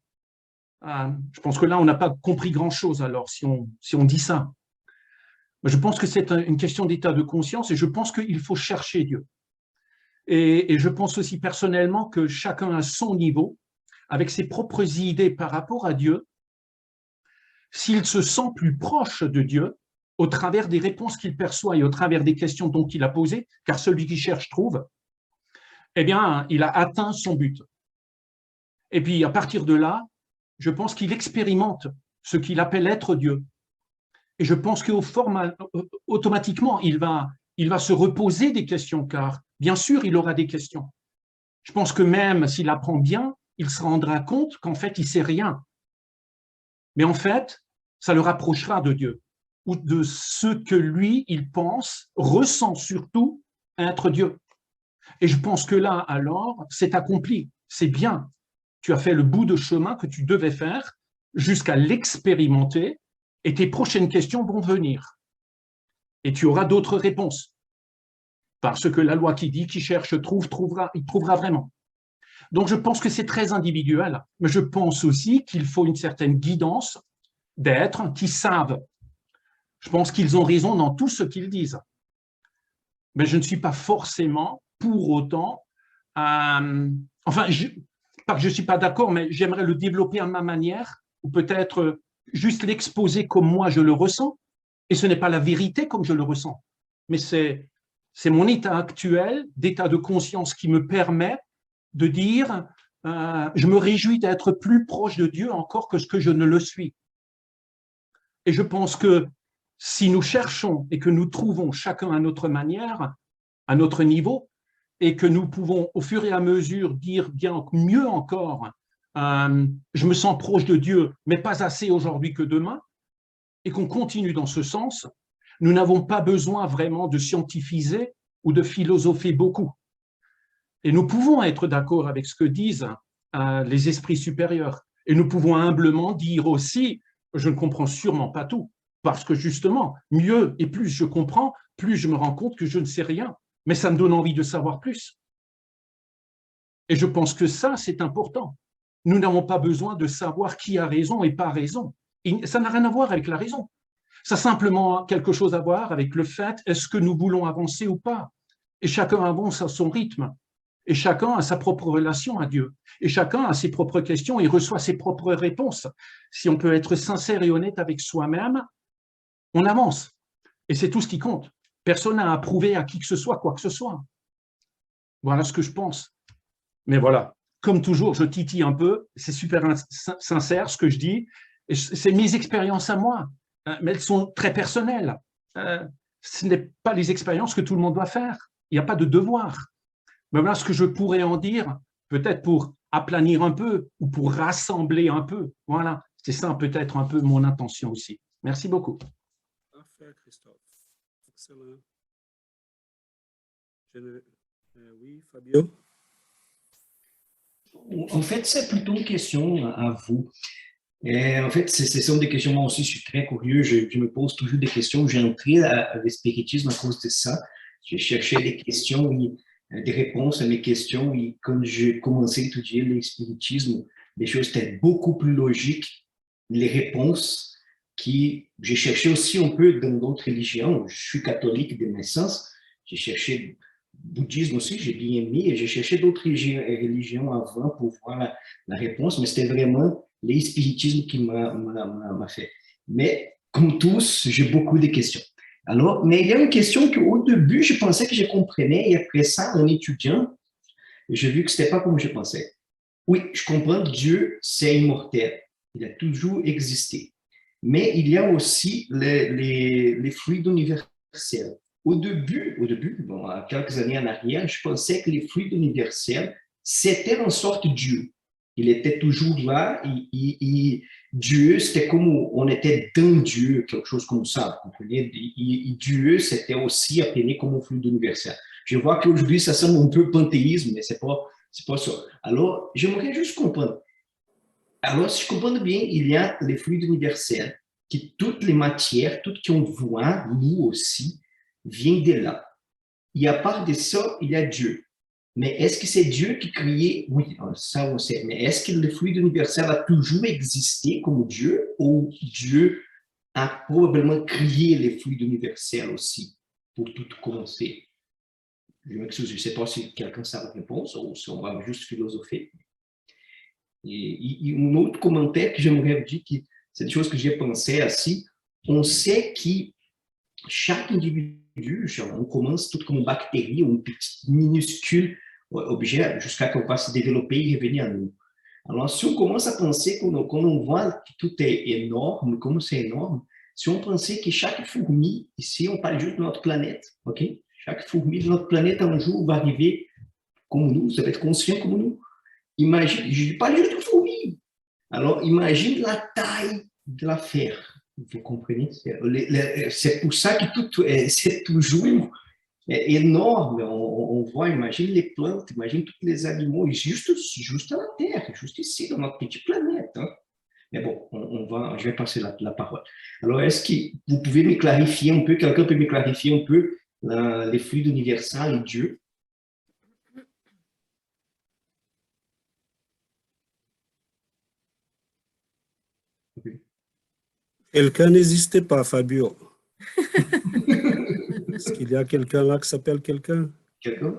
Je pense que là, on n'a pas compris grand-chose alors si on dit ça. Je pense que c'est une question d'état de conscience et je pense qu'il faut chercher Dieu. Et je pense aussi personnellement que chacun à son niveau, avec ses propres idées par rapport à Dieu, s'il se sent plus proche de Dieu, au travers des réponses qu'il perçoit et au travers des questions dont il a posées, car celui qui cherche trouve, eh bien, il a atteint son but. Et puis, à partir de là, je pense qu'il expérimente ce qu'il appelle être Dieu. Et je pense qu'automatiquement, il va se reposer des questions, car bien sûr, il aura des questions. Je pense que même s'il apprend bien, il se rendra compte qu'en fait, il ne sait rien. Mais en fait, ça le rapprochera de Dieu ou de ce que lui, il pense, ressent surtout être Dieu. Et je pense que là, alors, c'est accompli, c'est bien. Tu as fait le bout de chemin que tu devais faire jusqu'à l'expérimenter et tes prochaines questions vont venir. Et tu auras d'autres réponses. Parce que la loi qui dit, qui cherche, trouvera, il trouvera vraiment. Donc, je pense que c'est très individuel, mais je pense aussi qu'il faut une certaine guidance d'êtres qui savent. Je pense qu'ils ont raison dans tout ce qu'ils disent. Mais je ne suis pas forcément pour autant, pas que je ne suis pas d'accord, mais j'aimerais le développer à ma manière, ou peut-être juste l'exposer comme moi je le ressens, et ce n'est pas la vérité comme je le ressens, mais c'est mon état actuel, d'état de conscience qui me permet de dire je me réjouis d'être plus proche de Dieu encore que ce que je ne le suis. Et je pense que si nous cherchons et que nous trouvons chacun à notre manière, à notre niveau, et que nous pouvons au fur et à mesure dire bien mieux encore, je me sens proche de Dieu, mais pas assez aujourd'hui que demain, et qu'on continue dans ce sens, nous n'avons pas besoin vraiment de scientifiser ou de philosopher beaucoup. Et nous pouvons être d'accord avec ce que disent les esprits supérieurs. Et nous pouvons humblement dire aussi, je ne comprends sûrement pas tout, parce que justement, mieux et plus je comprends, plus je me rends compte que je ne sais rien. Mais ça me donne envie de savoir plus. Et je pense que ça, c'est important. Nous n'avons pas besoin de savoir qui a raison et pas raison. Et ça n'a rien à voir avec la raison. Ça a simplement quelque chose à voir avec le fait, est-ce que nous voulons avancer ou pas? Et chacun avance à son rythme. Et chacun a sa propre relation à Dieu. Et chacun a ses propres questions et reçoit ses propres réponses. Si on peut être sincère et honnête avec soi-même, on avance. Et c'est tout ce qui compte. Personne n'a à prouver à qui que ce soit quoi que ce soit. Voilà ce que je pense. Mais voilà, comme toujours, je titille un peu. C'est super sincère ce que je dis. C'est mes expériences à moi, mais elles sont très personnelles. Ce n'est pas les expériences que tout le monde doit faire. Il n'y a pas de devoir. Mais voilà ce que je pourrais en dire, peut-être pour aplanir un peu ou pour rassembler un peu. Voilà, c'est ça peut-être un peu mon intention aussi. Merci beaucoup. Parfait, Christophe. Excellent. Oui, Fabio? En fait, c'est plutôt une question à vous. Et en fait, ce sont des questions, moi aussi, je suis très curieux, je me pose toujours des questions. J'ai entré à l'espiritisme à cause de ça. J'ai cherché des questions, des réponses à mes questions. Et quand j'ai commencé à étudier l'espiritisme, les choses étaient beaucoup plus logiques. Les réponses j'ai cherché aussi un peu dans d'autres religions. Je suis catholique de naissance. J'ai cherché bouddhisme aussi, j'ai bien aimé, et j'ai cherché d'autres religions avant pour voir la réponse, mais c'était vraiment l'espiritisme qui m'a fait. Mais comme tous, j'ai beaucoup de questions. Alors, mais il y a une question qu'au début, je pensais que je comprenais, et après ça, en étudiant, j'ai vu que ce n'était pas comme je pensais. Oui, je comprends que Dieu, c'est immortel. Il a toujours existé. Mais il y a aussi les fluides universels. Au début, bon, quelques années en arrière, je pensais que les fluides universels, c'était en sorte Dieu. Il était toujours là, et Dieu, c'était comme on était dans Dieu, quelque chose comme ça, vous comprenez? Et Dieu, c'était aussi appelé comme un fluide universel. Je vois qu'aujourd'hui, ça semble un peu panthéisme, mais c'est pas ça. Alors, j'aimerais juste comprendre. Alors, si je comprends bien, il y a les fluides universels, qui toutes les matières, toutes qu'on voit, nous aussi, viennent de là. Et à part de ça, il y a Dieu. Mais est-ce que c'est Dieu qui créait? Oui, ça on sait. Mais est-ce que le fluide universel a toujours existé comme Dieu, ou Dieu a probablement créé les fluides universels aussi pour tout commencer? Je m'excuse, je ne sais pas si quelqu'un sait la réponse ou si on va juste philosopher. Et un autre commentaire que j'aimerais dire, c'est des choses que j'ai pensé aussi. On sait que chaque individu, on commence tout comme une bactérie, un petit minuscule objet, jusqu'à qu'on va se développer et revenir à nous. Alors, si on commence à penser, quand on voit que tout est énorme, comme c'est énorme, si on pensait que chaque fourmi, ici, on parle juste de notre planète, ok? Chaque fourmi de notre planète, un jour, va arriver comme nous, ça peut être conscient comme nous. Imagine, je ne dis pas juste de fourmi. Alors, imagine la taille de l'affaire. Vous comprenez? C'est pour ça que c'est toujours énorme. On voit, imagine les plantes, imagine tous les animaux, juste à la Terre, juste ici, dans notre petite planète. Hein. Mais bon, je vais passer la parole. Alors, est-ce que vous pouvez me clarifier un peu, quelqu'un peut me clarifier un peu les fluides universels et Dieu? Quelqu'un n'existait pas, Fabio. Est-ce qu'il y a quelqu'un là qui s'appelle quelqu'un? Quelqu'un?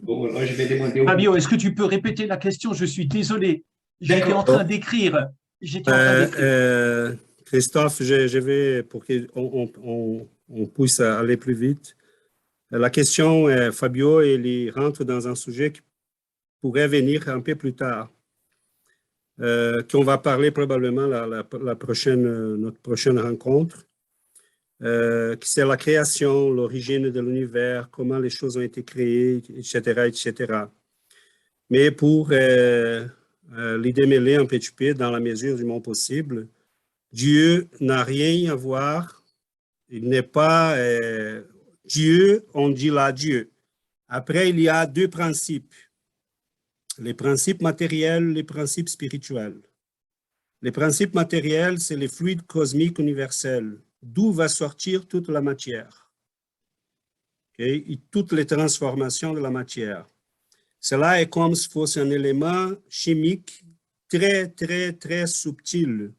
Bon, alors je vais demander. Fabio, est-ce que tu peux répéter la question? Je suis désolé. J'étais en train d'écrire. Christophe, je vais, pour qu'on puisse aller plus vite. La question, Fabio, il rentre dans un sujet qui pourrait venir un peu plus tard, qu'on va parler probablement notre prochaine rencontre, qui c'est la création, l'origine de l'univers, comment les choses ont été créées, etc., etc. Mais pour les démêler un petit peu dans la mesure du monde possible, Dieu n'a rien à voir, il n'est pas Dieu, on dit là Dieu. Après, il y a deux principes, les principes matériels, les principes spirituels. Les principes matériels, c'est les fluides cosmiques universels, d'où va sortir toute la matière, okay? Et toutes les transformations de la matière. Cela est comme si fosse un élément chimique très, très, très subtil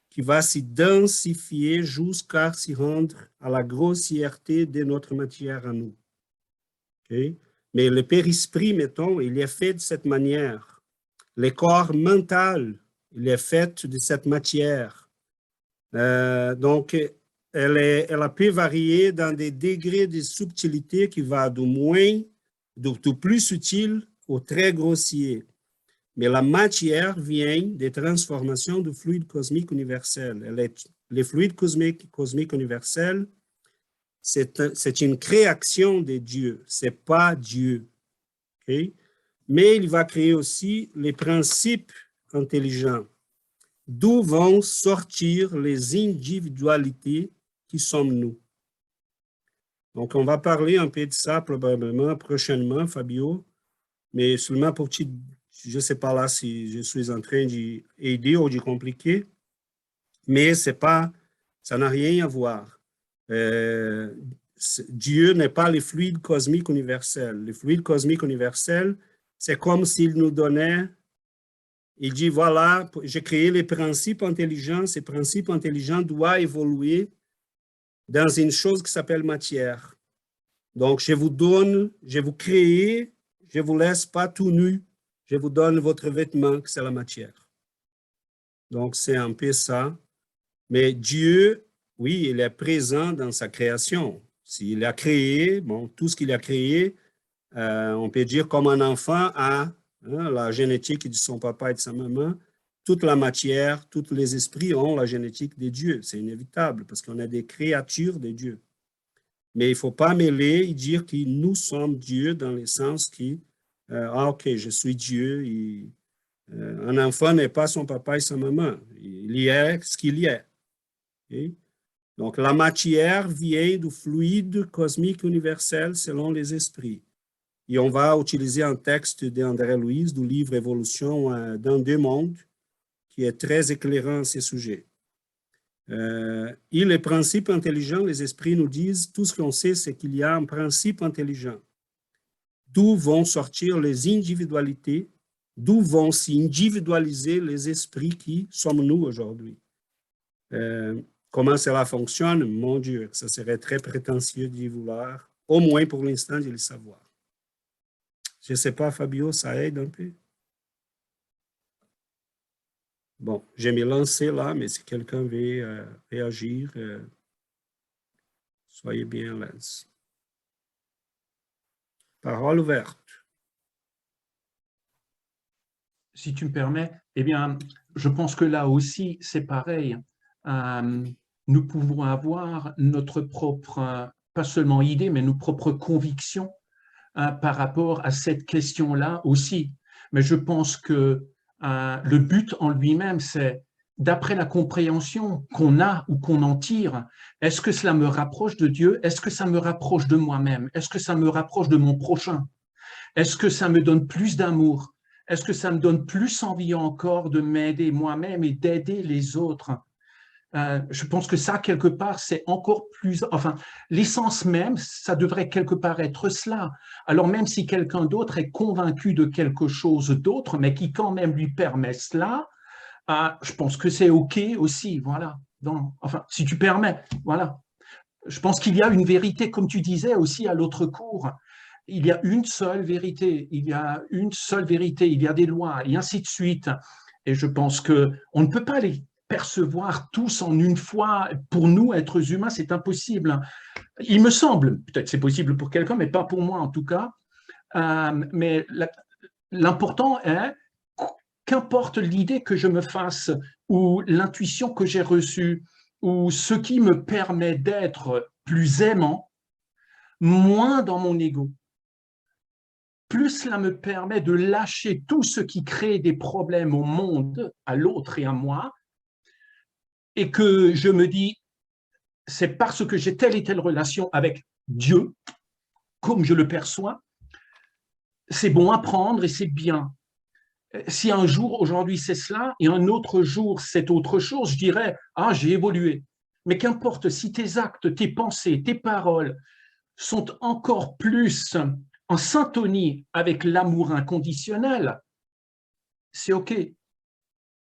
qui va s'y densifier jusqu'à s'y rendre à la grossièreté de notre matière à nous. Okay? Mais le périsprit, mettons, il est fait de cette manière. Le corps mental, il est fait de cette matière. Donc, elle a pu varier dans des degrés de subtilité qui va du plus subtil au très grossier. Mais la matière vient des transformations du fluide cosmique universel. Les fluides cosmiques universels, c'est une création de Dieu, ce n'est pas Dieu. Okay? Mais il va créer aussi les principes intelligents, d'où vont sortir les individualités qui sommes nous. Donc, on va parler un peu de ça probablement prochainement, Fabio, mais seulement pour que je ne sais pas là si je suis en train d'aider ou de compliquer, mais ça n'a rien à voir. Dieu n'est pas le fluide cosmique universel. Le fluide cosmique universel, c'est comme s'il nous donnait, il dit, voilà, j'ai créé les principes intelligents, ces principes intelligents doivent évoluer dans une chose qui s'appelle matière. Donc, je vous donne, je vous crée, je ne vous laisse pas tout nu, je vous donne votre vêtement, que c'est la matière. Donc, c'est un peu ça. Mais Dieu, oui, il est présent dans sa création. S'il a créé, bon, tout ce qu'il a créé, on peut dire comme un enfant a la génétique de son papa et de sa maman, toute la matière, tous les esprits ont la génétique de Dieu. C'est inévitable parce qu'on est des créatures de Dieu. Mais il ne faut pas mêler et dire que nous sommes Dieu dans le sens qui, ok, je suis Dieu. Un enfant n'est pas son papa et sa maman. Il y est ce qu'il y est. Okay? Donc, la matière vient du fluide cosmique universel selon les esprits. Et on va utiliser un texte d'André Louise du livre Évolution dans deux mondes qui est très éclairant à ce sujet. Et les principes intelligents, les esprits nous disent, tout ce qu'on sait, c'est qu'il y a un principe intelligent. D'où vont sortir les individualités, d'où vont s'individualiser les esprits qui sommes nous aujourd'hui. Comment cela fonctionne, mon Dieu, ça serait très prétentieux d'y vouloir, au moins pour l'instant, de le savoir. Je ne sais pas, Fabio, ça aide un peu? Bon, je vais me lancer là, mais si quelqu'un veut réagir, soyez bien à l'aise. Parole ouverte. Si tu me permets, eh bien, je pense que là aussi, c'est pareil. Nous pouvons avoir notre propre, pas seulement idée, mais nos propres convictions par rapport à cette question-là aussi. Mais je pense que le but en lui-même, c'est d'après la compréhension qu'on a ou qu'on en tire, est-ce que cela me rapproche de Dieu? Est-ce que ça me rapproche de moi-même? Est-ce que ça me rapproche de mon prochain? Est-ce que ça me donne plus d'amour? Est-ce que ça me donne plus envie encore de m'aider moi-même et d'aider les autres? Je pense que ça, quelque part, c'est encore plus... Enfin, l'essence même, ça devrait quelque part être cela. Alors même si quelqu'un d'autre est convaincu de quelque chose d'autre, mais qui quand même lui permet cela, je pense que c'est OK aussi, voilà. Enfin, si tu permets, voilà. Je pense qu'il y a une vérité, comme tu disais aussi à l'autre cours, il y a une seule vérité, il y a une seule vérité, il y a des lois, et ainsi de suite. Et je pense qu'on ne peut pas les percevoir tous en une fois. Pour nous, êtres humains, c'est impossible. Il me semble, peut-être c'est possible pour quelqu'un, mais pas pour moi en tout cas. Mais l'important est, qu'importe l'idée que je me fasse, ou l'intuition que j'ai reçue, ou ce qui me permet d'être plus aimant, moins dans mon ego, plus cela me permet de lâcher tout ce qui crée des problèmes au monde, à l'autre et à moi, et que je me dis, c'est parce que j'ai telle et telle relation avec Dieu, comme je le perçois, c'est bon à prendre et c'est bien. Si un jour, aujourd'hui, c'est cela, et un autre jour, c'est autre chose, je dirais, ah, j'ai évolué. Mais qu'importe, si tes actes, tes pensées, tes paroles sont encore plus en syntonie avec l'amour inconditionnel, c'est OK.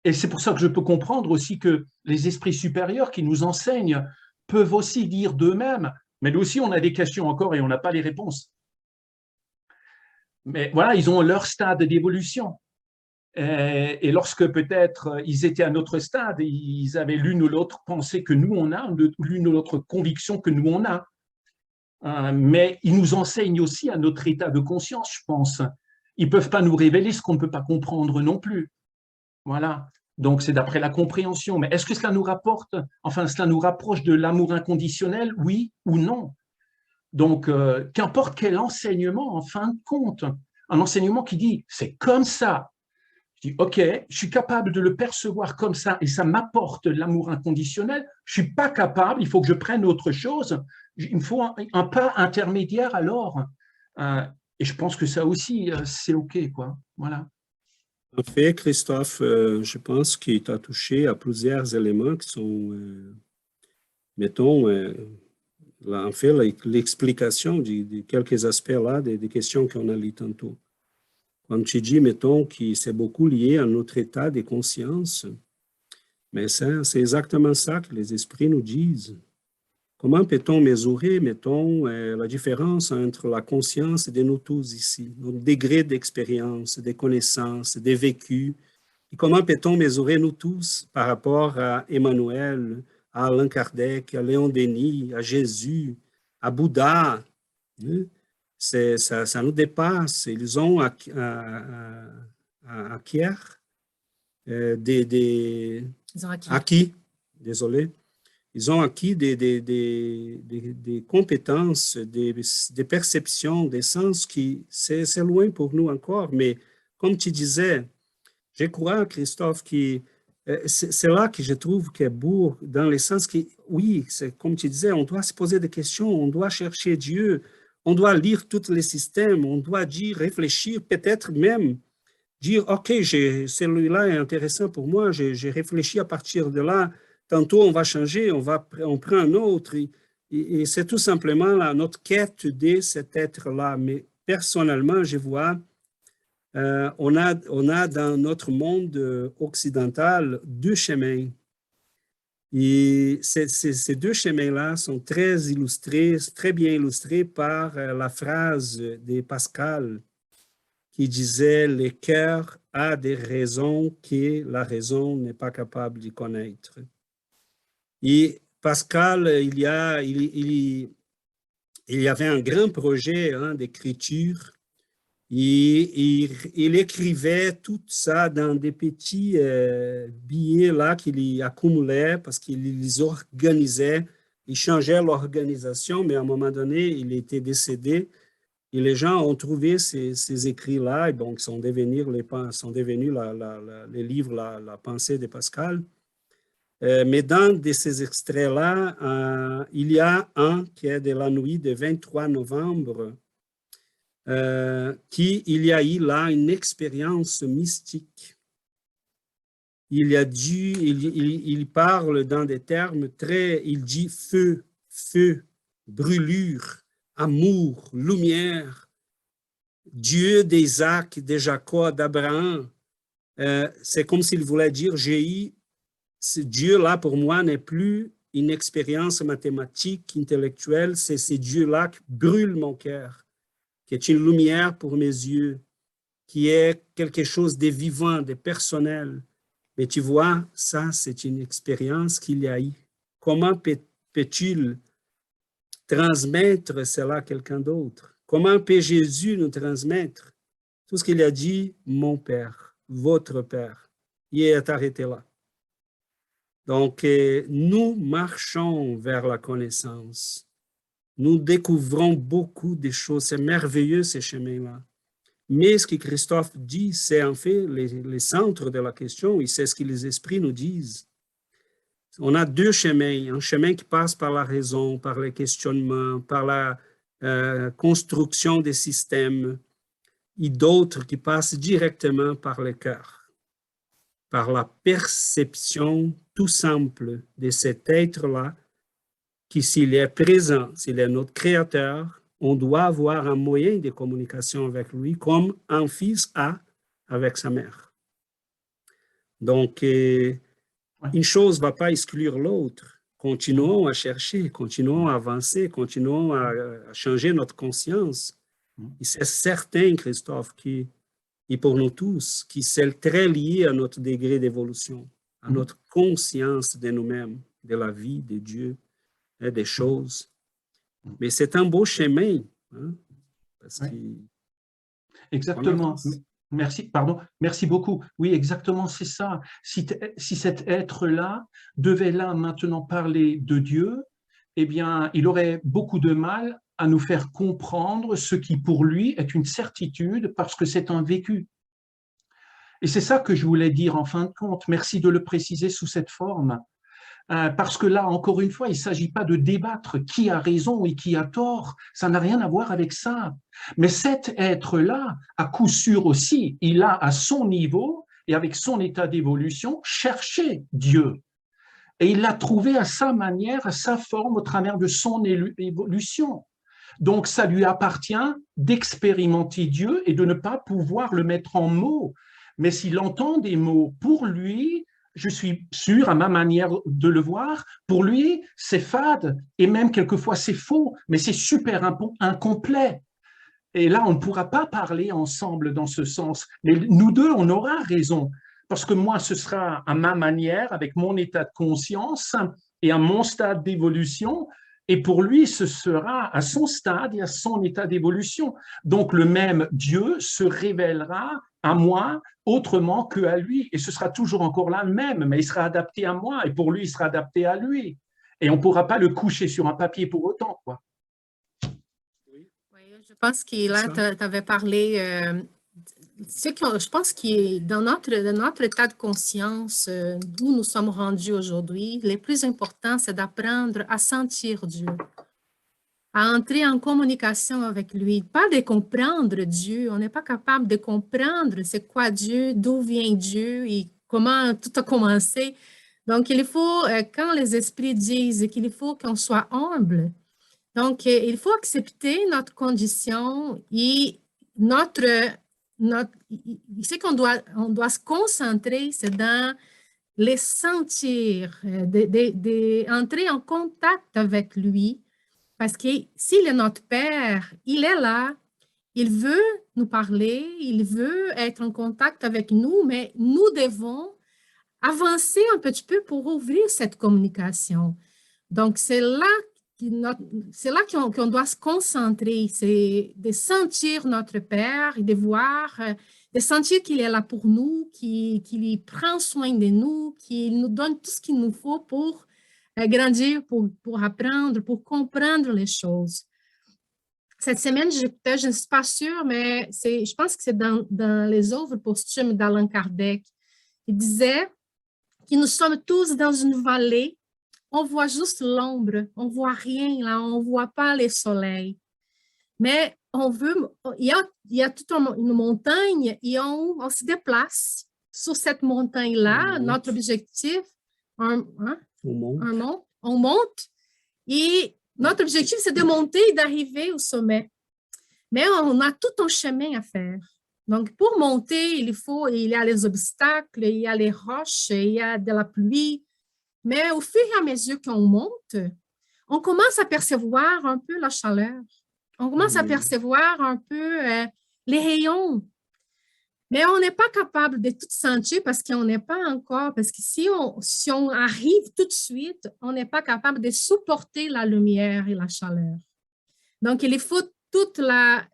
Et c'est pour ça que je peux comprendre aussi que les esprits supérieurs qui nous enseignent peuvent aussi dire d'eux-mêmes, mais nous aussi, on a des questions encore et on n'a pas les réponses. Mais voilà, ils ont leur stade d'évolution. Et lorsque peut-être ils étaient à notre stade, ils avaient l'une ou l'autre pensée que nous on a, l'une ou l'autre conviction que nous on a. Mais ils nous enseignent aussi à notre état de conscience, je pense. Ils ne peuvent pas nous révéler ce qu'on ne peut pas comprendre non plus. Voilà. Donc c'est d'après la compréhension. Mais est-ce que cela nous rapporte, enfin cela nous rapproche de l'amour inconditionnel, oui ou non? Donc qu'importe quel enseignement, en fin de compte, un enseignement qui dit c'est comme ça. Je dis, OK, je suis capable de le percevoir comme ça et ça m'apporte l'amour inconditionnel. Je ne suis pas capable, il faut que je prenne autre chose. Il me faut un pas intermédiaire alors. Et je pense que ça aussi, c'est OK, quoi. Voilà. En fait, Christophe, je pense qu'il t'a touché à plusieurs éléments qui sont, mettons, là, en fait, l'explication de quelques aspects là, des questions qu'on a lues tantôt. Comme tu dis, mettons, que c'est beaucoup lié à notre état de conscience, mais c'est exactement ça que les esprits nous disent. Comment peut-on mesurer, mettons, la différence entre la conscience de nous tous ici, notre degré d'expérience, de connaissances, de vécu, et comment peut-on mesurer nous tous par rapport à Emmanuel, à Allan Kardec, à Léon Denis, à Jésus, à Bouddha, hein? Ça nous dépasse. Ils ont acquis ils ont acquis des compétences, des perceptions, des sens qui, c'est loin pour nous encore. Mais comme tu disais, je crois, Christophe, que c'est là que je trouve qu'il est beau, dans le sens que, oui, c'est comme tu disais, on doit se poser des questions, on doit chercher Dieu, on doit lire tous les systèmes, on doit dire, réfléchir, peut-être même dire, OK, celui-là est intéressant pour moi, j'ai réfléchi à partir de là, tantôt on va changer, on prend un autre, et c'est tout simplement là, notre quête de cet être-là. Mais personnellement, je vois, on a dans notre monde occidental deux chemins. Et ces deux chemins-là sont très illustrés, très bien illustrés par la phrase de Pascal qui disait « Le cœur a des raisons que la raison n'est pas capable de connaître ». Et Pascal, il y avait un grand projet d'écriture. Il écrivait tout ça dans des petits billets là qu'il accumulait parce qu'il les organisait. Il changeait l'organisation, mais à un moment donné, il était décédé. Et les gens ont trouvé ces écrits-là, et donc sont devenus les livres, la pensée de Pascal. Mais dans de ces extraits-là, il y a un qui est de la nuit du 23 novembre, il y a eu là une expérience mystique. Il parle dans des termes il dit feu, brûlure, amour, lumière, Dieu d'Isaac, de Jacob, d'Abraham. C'est comme s'il voulait dire, ce Dieu-là pour moi n'est plus une expérience mathématique, intellectuelle, c'est ce Dieu-là qui brûle mon cœur, qui est une lumière pour mes yeux, qui est quelque chose de vivant, de personnel. Mais tu vois, ça, c'est une expérience qu'il y a eu. Comment peut-il transmettre cela à quelqu'un d'autre? Comment peut Jésus nous transmettre tout ce qu'il a dit, mon Père, votre Père? Il est arrêté là. Donc, nous marchons vers la connaissance. Nous découvrons beaucoup de choses. C'est merveilleux, ces chemins-là. Mais ce que Christophe dit, c'est en fait le centre de la question, et c'est ce que les esprits nous disent. On a deux chemins, un chemin qui passe par la raison, par les questionnements, par la construction des systèmes, et d'autres qui passent directement par le cœur, par la perception tout simple de cet être-là, qui s'il est présent, s'il est notre créateur, on doit avoir un moyen de communication avec lui, comme un fils a avec sa mère. Donc, une chose ne va pas exclure l'autre. Continuons à chercher, continuons à avancer, continuons à changer notre conscience. Et c'est certain, Christophe, et pour nous tous, qui c'est très lié à notre degré d'évolution, à notre conscience de nous-mêmes, de la vie, de Dieu, et des choses. Mais c'est un beau chemin. Hein, parce que exactement. Merci, pardon, merci beaucoup. Oui, exactement, c'est ça. Si cet être-là devait là maintenant parler de Dieu, eh bien, il aurait beaucoup de mal à nous faire comprendre ce qui pour lui est une certitude parce que c'est un vécu. Et c'est ça que je voulais dire en fin de compte. Merci de le préciser sous cette forme. Parce que là, encore une fois, il ne s'agit pas de débattre qui a raison et qui a tort, ça n'a rien à voir avec ça. Mais cet être-là, à coup sûr aussi, il a à son niveau et avec son état d'évolution cherché Dieu. Et il l'a trouvé à sa manière, à sa forme, au travers de son évolution. Donc, ça lui appartient d'expérimenter Dieu et de ne pas pouvoir le mettre en mots. Mais s'il entend des mots pour lui, je suis sûr, à ma manière de le voir, pour lui, c'est fade et même quelquefois c'est faux, mais c'est super incomplet. Et là, on ne pourra pas parler ensemble dans ce sens. Mais nous deux, on aura raison, parce que moi, ce sera à ma manière, avec mon état de conscience et à mon stade d'évolution, et pour lui, ce sera à son stade et à son état d'évolution. Donc, le même Dieu se révélera à moi autrement qu'à lui. Et ce sera toujours encore là le même, mais il sera adapté à moi, et pour lui, il sera adapté à lui. Et on ne pourra pas le coucher sur un papier pour autant, quoi. Oui, je pense que là, tu avais parlé, je pense que dans notre état de conscience, où nous sommes rendus aujourd'hui, le plus important, c'est d'apprendre à sentir Dieu, à entrer en communication avec lui, pas de comprendre Dieu. On n'est pas capable de comprendre c'est quoi Dieu, d'où vient Dieu et comment tout a commencé. Donc, il faut, quand les esprits disent qu'il faut qu'on soit humble, donc, il faut accepter notre condition et ce qu'on doit se concentrer, c'est dans les sentir, d'entrer en contact avec lui, parce que s'il est notre Père, il est là, il veut nous parler, il veut être en contact avec nous, mais nous devons avancer un petit peu pour ouvrir cette communication. Donc, c'est là qu'on doit se concentrer, c'est de sentir notre Père et de voir, de sentir qu'il est là pour nous, qu'il prend soin de nous, qu'il nous donne tout ce qu'il nous faut pour grandir, pour apprendre, pour comprendre les choses. cette semaine, j'écoutais, je ne suis pas sûre, mais je pense que c'est dans les œuvres posthumes d'Allan Kardec. Il disait que nous sommes tous dans une vallée, on voit juste l'ombre, on ne voit rien là, on ne voit pas le soleil. Mais il y a toute une montagne et on se déplace sur cette montagne-là. Notre objectif, on monte et notre objectif, c'est de monter et d'arriver au sommet. Mais on a tout un chemin à faire. Donc, pour monter, il y a les obstacles, il y a les roches, il y a de la pluie. Mais au fur et à mesure qu'on monte, on commence à percevoir un peu la chaleur. On commence à percevoir un peu les rayons. Mais on n'est pas capable de tout sentir parce qu'on n'est pas encore, parce que si on arrive tout de suite, on n'est pas capable de supporter la lumière et la chaleur. Donc, il faut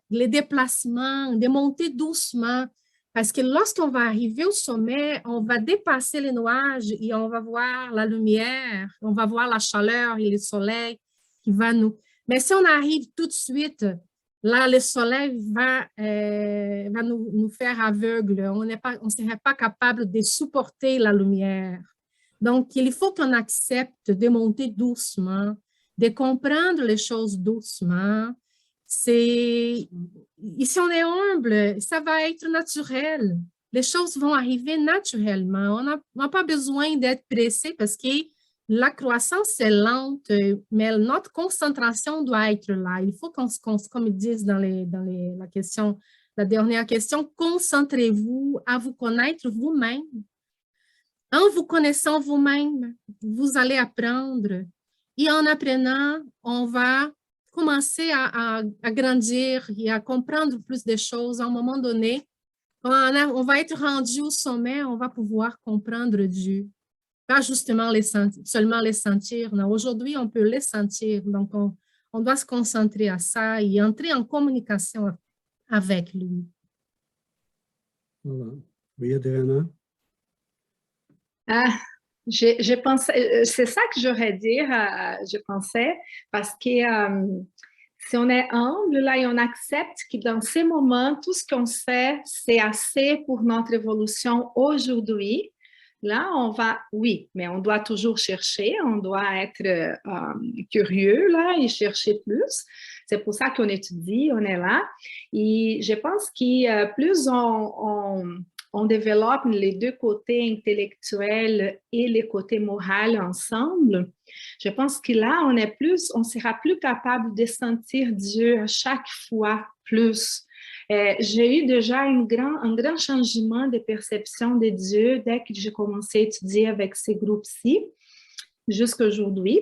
les déplacements, de monter doucement, parce que lorsqu'on va arriver au sommet, on va dépasser les nuages et on va voir la lumière, on va voir la chaleur et le soleil qui va nous... Mais si on arrive tout de suite, là, le soleil va nous faire aveugles. On ne serait pas capable de supporter la lumière. Donc, il faut qu'on accepte de monter doucement, de comprendre les choses doucement. Si on est humble, ça va être naturel. Les choses vont arriver naturellement. On n'a pas besoin d'être pressé parce que la croissance est lente, mais notre concentration doit être là. Il faut comme ils disent dans la dernière question, concentrez-vous à vous connaître vous-même. En vous connaissant vous-même, vous allez apprendre. Et en apprenant, on va commencer à grandir et à comprendre plus de choses. À un moment donné, quand on va être rendu au sommet, on va pouvoir comprendre Dieu. Pas justement seulement les sentir. Aujourd'hui, on peut les sentir. Donc, on doit se concentrer à ça et entrer en communication avec lui. Voilà. Oui, Adriana? Je pensais, c'est ça que j'aurais dire, je pensais, parce que si on est humble là et on accepte que dans ces moments, tout ce qu'on fait, c'est assez pour notre évolution aujourd'hui, là, on va, oui, mais on doit toujours chercher, on doit être curieux là et chercher plus. C'est pour ça qu'on étudie, on est là. Et je pense que plus on développe les deux côtés intellectuels et les côtés moraux ensemble, je pense que là, on sera plus capable de sentir Dieu à chaque fois plus. J'ai eu déjà un grand changement de perception de Dieu dès que j'ai commencé à étudier avec ces groupes-ci, jusqu'à aujourd'hui.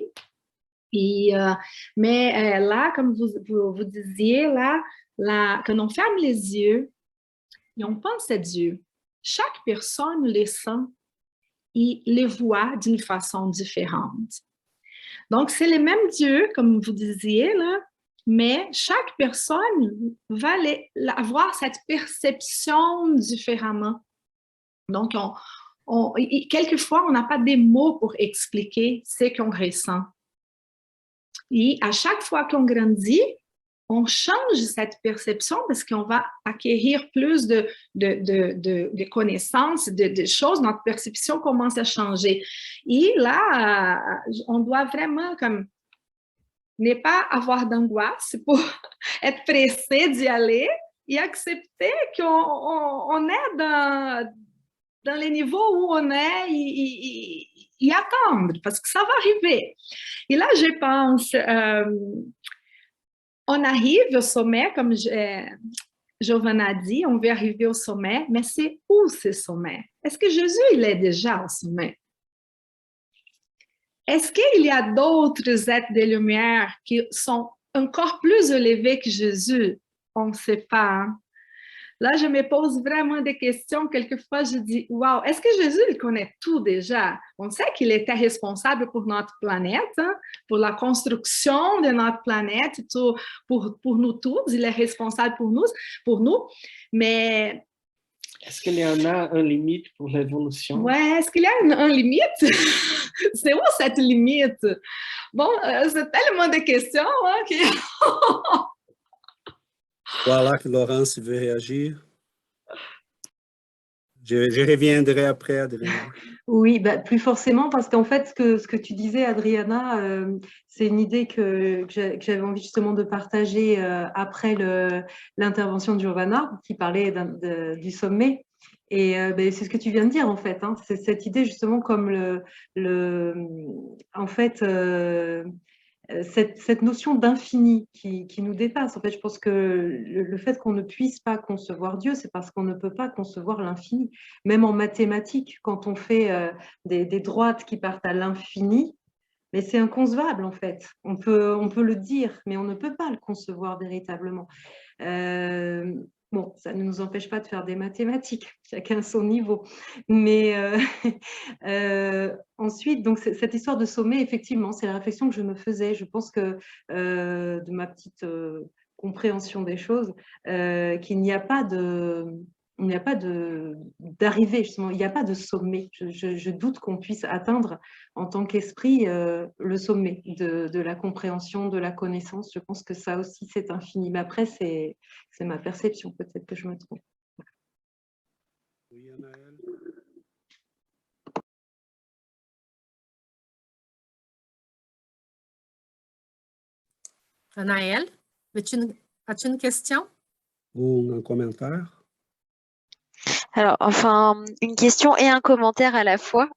Mais là, comme vous disiez, là, quand on ferme les yeux et on pense à Dieu, chaque personne les sent et les voit d'une façon différente. Donc, c'est le même Dieu, comme vous disiez, là, mais chaque personne va avoir cette perception différemment. Donc, quelquefois, on n'a pas des mots pour expliquer ce qu'on ressent. Et à chaque fois qu'on grandit, on change cette perception parce qu'on va acquérir plus de connaissances, de choses. Notre perception commence à changer. Et là, on doit vraiment comme ne pas avoir d'angoisse pour être pressé d'y aller et accepter qu'on est dans les niveaux où on est et attendre parce que ça va arriver. Et là, je pense... on arrive au sommet, comme Giovanna a dit, on veut arriver au sommet, mais c'est où ce sommet? Est-ce que Jésus, il est déjà au sommet? Est-ce qu'il y a d'autres êtres de lumière qui sont encore plus élevés que Jésus? On ne sait pas. Hein? Là, je me pose vraiment des questions. Quelquefois, je dis, wow, est-ce que Jésus, il connaît tout déjà? On sait qu'il était responsable pour notre planète, hein, pour la construction de notre planète, tout, pour nous tous. Il est responsable pour nous. Mais... Est-ce qu'il y en a une limite pour l'évolution? Oui, est-ce qu'il y a une limite? C'est où cette limite? Bon, c'est tellement de questions hein, que... Voilà que Laurence veut réagir. Je reviendrai après, Adriana. Oui, bah, plus forcément, parce qu'en fait, ce que tu disais, Adriana, c'est une idée que j'avais envie justement de partager après l'intervention d'Urbana, qui parlait du sommet. Et ben, c'est ce que tu viens de dire, en fait. Hein. C'est cette idée justement comme en fait, cette notion d'infini qui nous dépasse. En fait, je pense que le fait qu'on ne puisse pas concevoir Dieu, c'est parce qu'on ne peut pas concevoir l'infini. Même en mathématiques, quand on fait des droites qui partent à l'infini, mais c'est inconcevable en fait. On peut le dire, mais on ne peut pas le concevoir véritablement. Bon, ça ne nous empêche pas de faire des mathématiques, chacun son niveau. Mais ensuite, donc, cette histoire de sommet, effectivement, c'est la réflexion que je me faisais. Je pense que de ma petite compréhension des choses, qu'il n'y a pas d'arrivée, justement, il n'y a pas de sommet. Je doute qu'on puisse atteindre en tant qu'esprit le sommet de la compréhension, de la connaissance. Je pense que ça aussi, c'est infini. Mais après, c'est ma perception, peut-être que je me trompe. Oui, Anaël. Anaël, as-tu une question? Ou un commentaire? Alors, enfin, une question et un commentaire à la fois.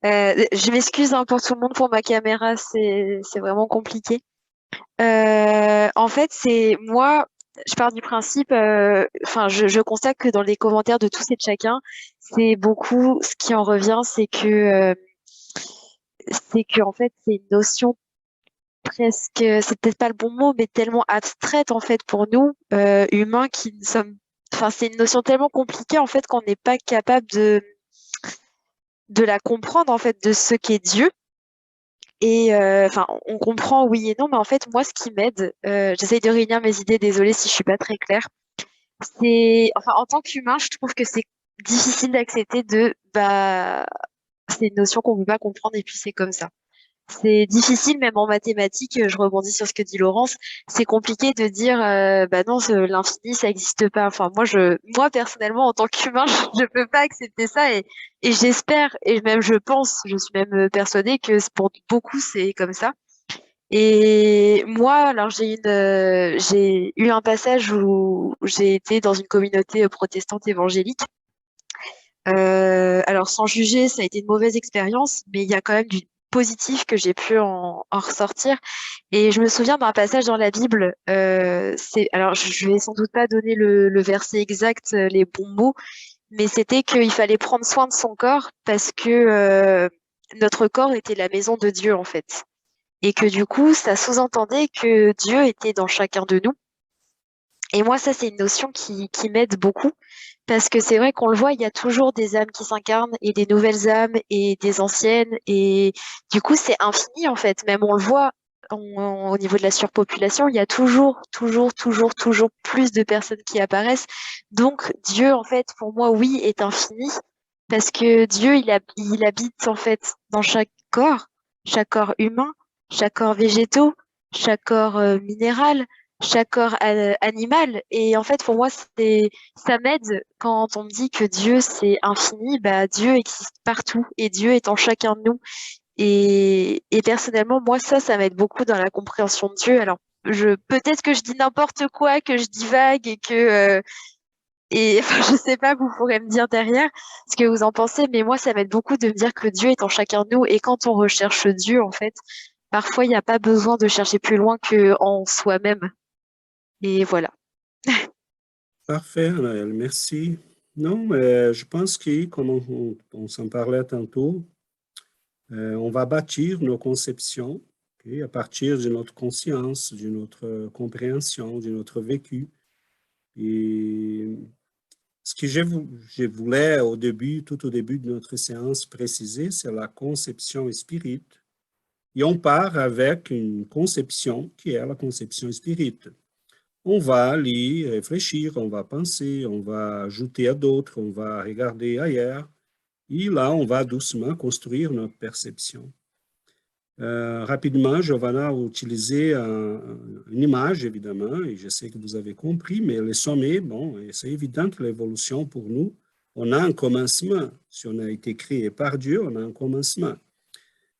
Je m'excuse hein, pour tout le monde, pour ma caméra, c'est vraiment compliqué. En fait, c'est moi, je pars du principe, enfin, je constate que dans les commentaires de tous et de chacun, c'est beaucoup, ce qui en revient, c'est que en fait, c'est une notion presque, c'est peut-être pas le bon mot, mais tellement abstraite en fait pour nous, humains, qui ne sommes, enfin, c'est une notion tellement compliquée en fait qu'on n'est pas capable de la comprendre en fait, de ce qu'est Dieu. Et enfin, on comprend oui et non, mais en fait, moi, ce qui m'aide, j'essaye de réunir mes idées, désolée si je suis pas très claire, c'est, enfin, en tant qu'humain, je trouve que c'est difficile d'accepter bah, c'est une notion qu'on peut pas comprendre et puis c'est comme ça. C'est difficile, même en mathématiques, je rebondis sur ce que dit Laurence, c'est compliqué de dire, bah non, l'infini, ça n'existe pas. Enfin, moi, personnellement, en tant qu'humain, je peux pas accepter ça et j'espère, et même je pense, je suis même persuadée que pour beaucoup, c'est comme ça. Et moi, alors j'ai eu un passage où j'ai été dans une communauté protestante évangélique. Alors sans juger, ça a été une mauvaise expérience, mais il y a quand même du positif que j'ai pu en ressortir. Et je me souviens d'un passage dans la Bible. Alors je vais sans doute pas donner le verset exact, les bons mots, mais c'était qu'il fallait prendre soin de son corps parce que notre corps était la maison de Dieu en fait. Et que du coup, ça sous-entendait que Dieu était dans chacun de nous. Et moi, ça, c'est une notion qui m'aide beaucoup. Parce que c'est vrai qu'on le voit, il y a toujours des âmes qui s'incarnent et des nouvelles âmes et des anciennes. Et du coup, c'est infini en fait. Même on le voit au niveau de la surpopulation, il y a toujours plus de personnes qui apparaissent. Donc Dieu, en fait, pour moi, oui, est infini. Parce que Dieu, il habite en fait dans chaque corps humain, chaque corps végétaux, chaque corps minéral, chaque corps animal. Et en fait, pour moi, ça m'aide quand on me dit que Dieu, c'est infini. Bah, Dieu existe partout et Dieu est en chacun de nous. Et personnellement, moi, ça m'aide beaucoup dans la compréhension de Dieu. Alors, peut-être que je dis n'importe quoi, que je divague et que... et enfin, je sais pas, vous pourrez me dire derrière ce que vous en pensez, mais moi, ça m'aide beaucoup de me dire que Dieu est en chacun de nous. Et quand on recherche Dieu, en fait, parfois, il n'y a pas besoin de chercher plus loin qu'en soi-même. Et voilà. Parfait, Anaël, merci. Non, je pense que, comme on s'en parlait tantôt, on va bâtir nos conceptions à partir de notre conscience, de notre compréhension, de notre vécu. Et ce que je voulais tout au début de notre séance préciser, c'est la conception spirite. Et on part avec une conception qui est la conception spirite. On va y réfléchir, on va penser, on va ajouter à d'autres, on va regarder ailleurs. Et là, on va doucement construire notre perception. Rapidement, Giovanna a utilisé une image, évidemment, et je sais que vous avez compris, mais les sommets, bon, c'est évident que l'évolution pour nous, on a un commencement. Si on a été créé par Dieu, on a un commencement.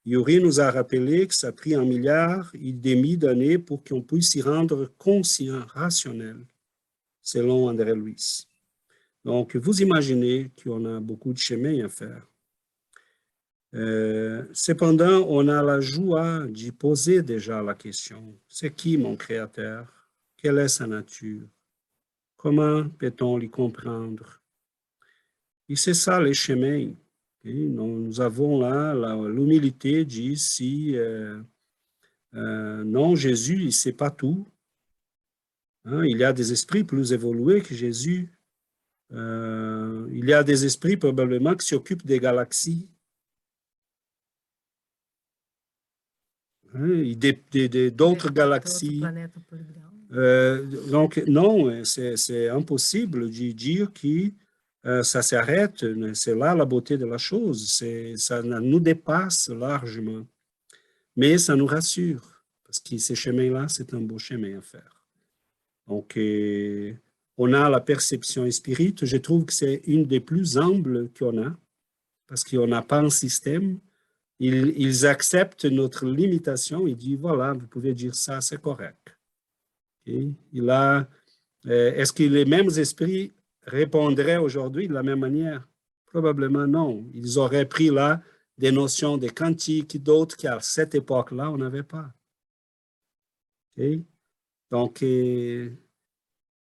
Yuri nous a rappelé que ça a pris 1,5 milliard d'années pour qu'on puisse s'y rendre conscient, rationnel, selon André Luiz. Donc, vous imaginez qu'on a beaucoup de chemin à faire. Cependant, on a la joie d'y poser déjà la question. C'est qui mon Créateur? Quelle est sa nature? Comment peut-on l'y comprendre? Et c'est ça les chemins. Nous avons là l'humilité de dire si non, Jésus, il ne sait pas tout. Hein, il y a des esprits plus évolués que Jésus. Il y a des esprits probablement qui s'occupent des galaxies. Hein, d'autres galaxies. Donc, non, c'est impossible de dire que ça s'arrête. C'est là la beauté de la chose. Ça nous dépasse largement. Mais ça nous rassure, parce que ces chemins-là, c'est un beau chemin à faire. Donc, on a la perception spirite. Je trouve que c'est une des plus humbles qu'on a, parce qu'on n'a pas un système. Ils acceptent notre limitation. Ils disent, voilà, vous pouvez dire ça, c'est correct. Okay? Est-ce que les mêmes esprits répondraient aujourd'hui de la même manière? Probablement non. Ils auraient pris là des notions de quantique, d'autres qu'à cette époque-là, on n'avait pas. Okay? Donc,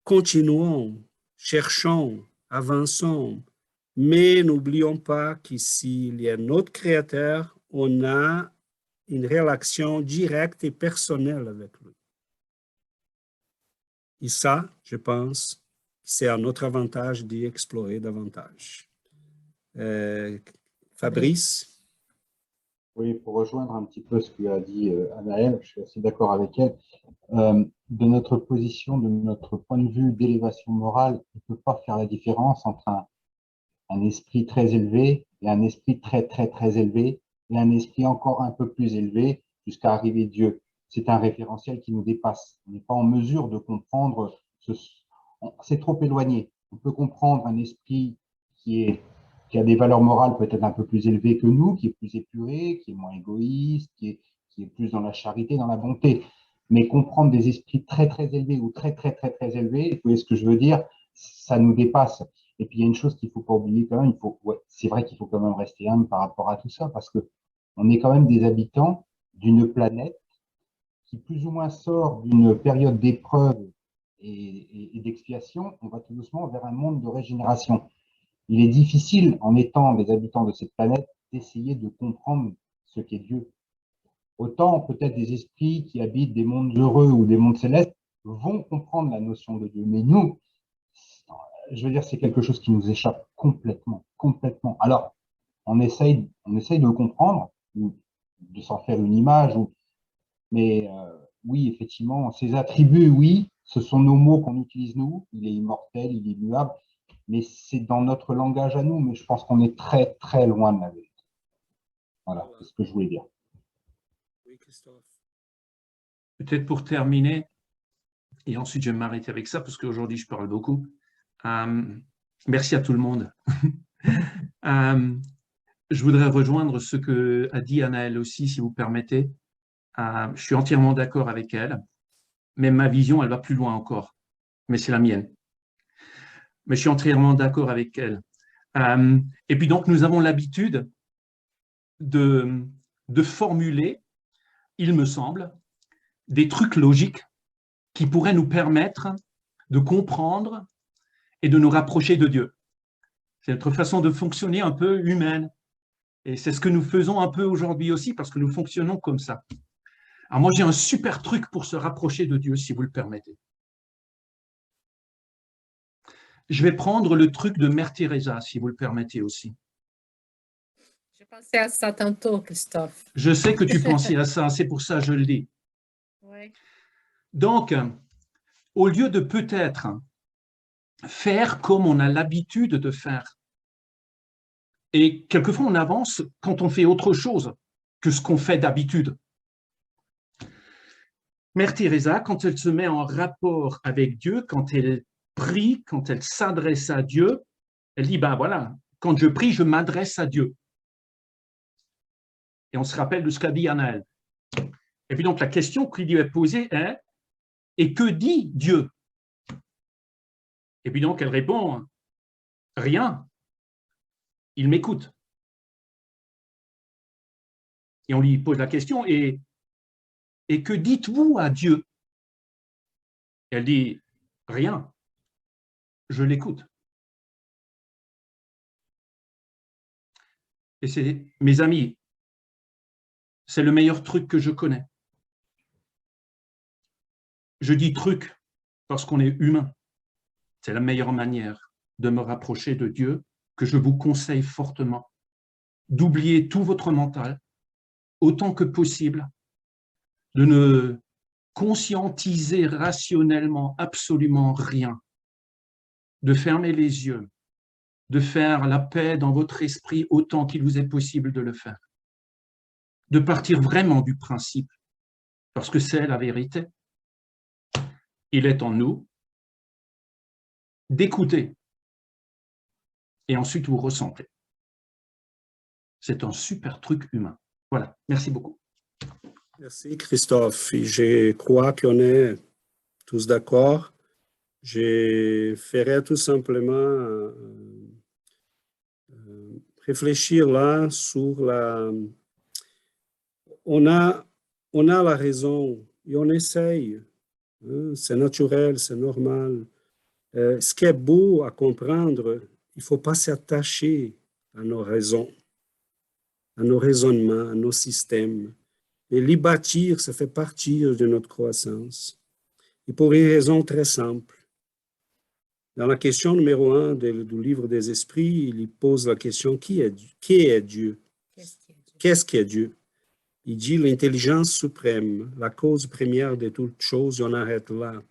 continuons, cherchons, avançons, mais n'oublions pas qu'ici, il y a notre Créateur, on a une relation directe et personnelle avec lui. Et ça, je pense, c'est à notre avantage d'y explorer davantage. Fabrice? Oui, pour rejoindre un petit peu ce qu'a dit Anaëlle, je suis assez d'accord avec elle. De notre position, de notre point de vue d'élévation morale, on ne peut pas faire la différence entre un esprit très élevé et un esprit très, très, très élevé et un esprit encore un peu plus élevé jusqu'à arriver Dieu. C'est un référentiel qui nous dépasse. On n'est pas en mesure de comprendre, c'est trop éloigné. On peut comprendre un esprit qui a des valeurs morales peut-être un peu plus élevées que nous, qui est plus épuré, qui est moins égoïste, qui est plus dans la charité, dans la bonté. Mais comprendre des esprits très, très élevés ou très, très, très, très élevés, vous voyez ce que je veux dire, ça nous dépasse. Et puis, il y a une chose qu'il ne faut pas oublier quand même, c'est vrai qu'il faut quand même rester humble par rapport à tout ça, parce que on est quand même des habitants d'une planète qui plus ou moins sort d'une période d'épreuve et d'expiation. On va tout doucement vers un monde de régénération. Il est difficile, en étant des habitants de cette planète, d'essayer de comprendre ce qu'est Dieu. Autant peut-être des esprits qui habitent des mondes heureux ou des mondes célestes vont comprendre la notion de Dieu. Mais nous, je veux dire, c'est quelque chose qui nous échappe complètement, complètement. Alors, on essaye de le comprendre, ou de s'en faire une image, mais oui, effectivement, ces attributs, oui, ce sont nos mots qu'on utilise nous. Il est immortel, il est immuable, mais c'est dans notre langage à nous, mais je pense qu'on est très, très loin de la vérité. Voilà, c'est ce que je voulais dire. Oui, Christophe. Peut-être pour terminer, et ensuite je vais m'arrêter avec ça, parce qu'aujourd'hui je parle beaucoup. Merci à tout le monde. Je voudrais rejoindre ce qu'a dit Anaëlle aussi, si vous permettez. Je suis entièrement d'accord avec elle, mais ma vision, elle va plus loin encore, mais c'est la mienne. Mais je suis entièrement d'accord avec elle. Et puis donc, nous avons l'habitude de formuler, il me semble, des trucs logiques qui pourraient nous permettre de comprendre et de nous rapprocher de Dieu. C'est notre façon de fonctionner un peu humaine. Et c'est ce que nous faisons un peu aujourd'hui aussi, parce que nous fonctionnons comme ça. Alors moi, j'ai un super truc pour se rapprocher de Dieu, si vous le permettez. Je vais prendre le truc de Mère Teresa, si vous le permettez aussi. Je pensais à ça tantôt, Christophe. Je sais que tu pensais à ça, c'est pour ça que je le dis. Oui. Donc, au lieu de peut-être faire comme on a l'habitude de faire, et quelquefois on avance quand on fait autre chose que ce qu'on fait d'habitude. Mère Teresa, quand elle se met en rapport avec Dieu, quand elle prie, quand elle s'adresse à Dieu, elle dit, ben voilà, quand je prie, je m'adresse à Dieu. Et on se rappelle de ce qu'a dit Anaël. Et puis donc la question qui lui est posée est, et que dit Dieu? Et puis donc elle répond, rien, il m'écoute. Et on lui pose la question, et que dites-vous à Dieu? Elle dit, rien, je l'écoute. Et c'est, mes amis, c'est le meilleur truc que je connais. Je dis truc parce qu'on est humain. C'est la meilleure manière de me rapprocher de Dieu, que je vous conseille fortement d'oublier tout votre mental, autant que possible, de ne conscientiser rationnellement absolument rien, de fermer les yeux, de faire la paix dans votre esprit autant qu'il vous est possible de le faire, de partir vraiment du principe, parce que c'est la vérité. Il est en nous, d'écouter, et ensuite vous ressentez. C'est un super truc humain. Voilà, merci beaucoup. Merci Christophe. Et je crois qu'on est tous d'accord. Je ferai tout simplement réfléchir là sur la... On a la raison et on essaye. Hein, c'est naturel, c'est normal. Ce qui est beau à comprendre, il ne faut pas s'attacher à nos raisons, à nos raisonnements, à nos systèmes. Et les bâtir, ça fait partie de notre croissance. Et pour une raison très simple. Dans la question numéro 1 du livre des esprits, il pose la question, qui est Dieu? Qu'est-ce qui est Dieu? Il dit l'intelligence suprême, la cause première de toutes choses, on arrête là.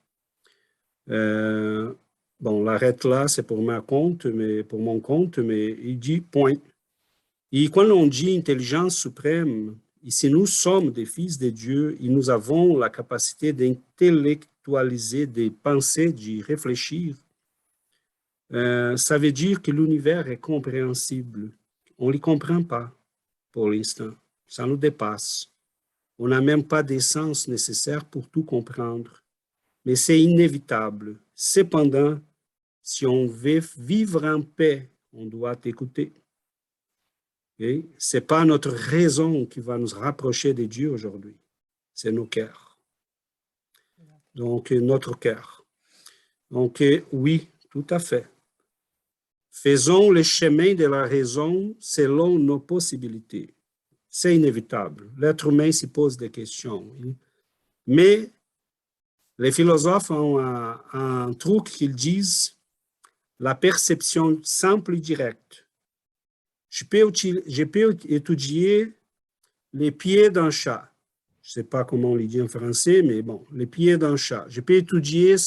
Bon, l'arrête là, c'est pour mon compte, mais il dit point. Et quand on dit intelligence suprême, et si nous sommes des fils de Dieu, et nous avons la capacité d'intellectualiser, de penser, de réfléchir, ça veut dire que l'univers est compréhensible. On ne le comprend pas pour l'instant. Ça nous dépasse. On n'a même pas d'essence nécessaire pour tout comprendre. Mais c'est inévitable. Cependant, si on veut vivre en paix, on doit écouter. Okay? Ce n'est pas notre raison qui va nous rapprocher de Dieu aujourd'hui. C'est nos cœurs. Donc, notre cœur. Donc, oui, tout à fait. Faisons le chemin de la raison selon nos possibilités. C'est inévitable. L'être humain s'y pose des questions. Mais les philosophes ont un truc qu'ils disent, la perception simple et directe. Je peux étudier les pieds d'un chat. Je ne sais pas comment on le dit en français, mais bon, les pieds d'un chat. Je peux étudier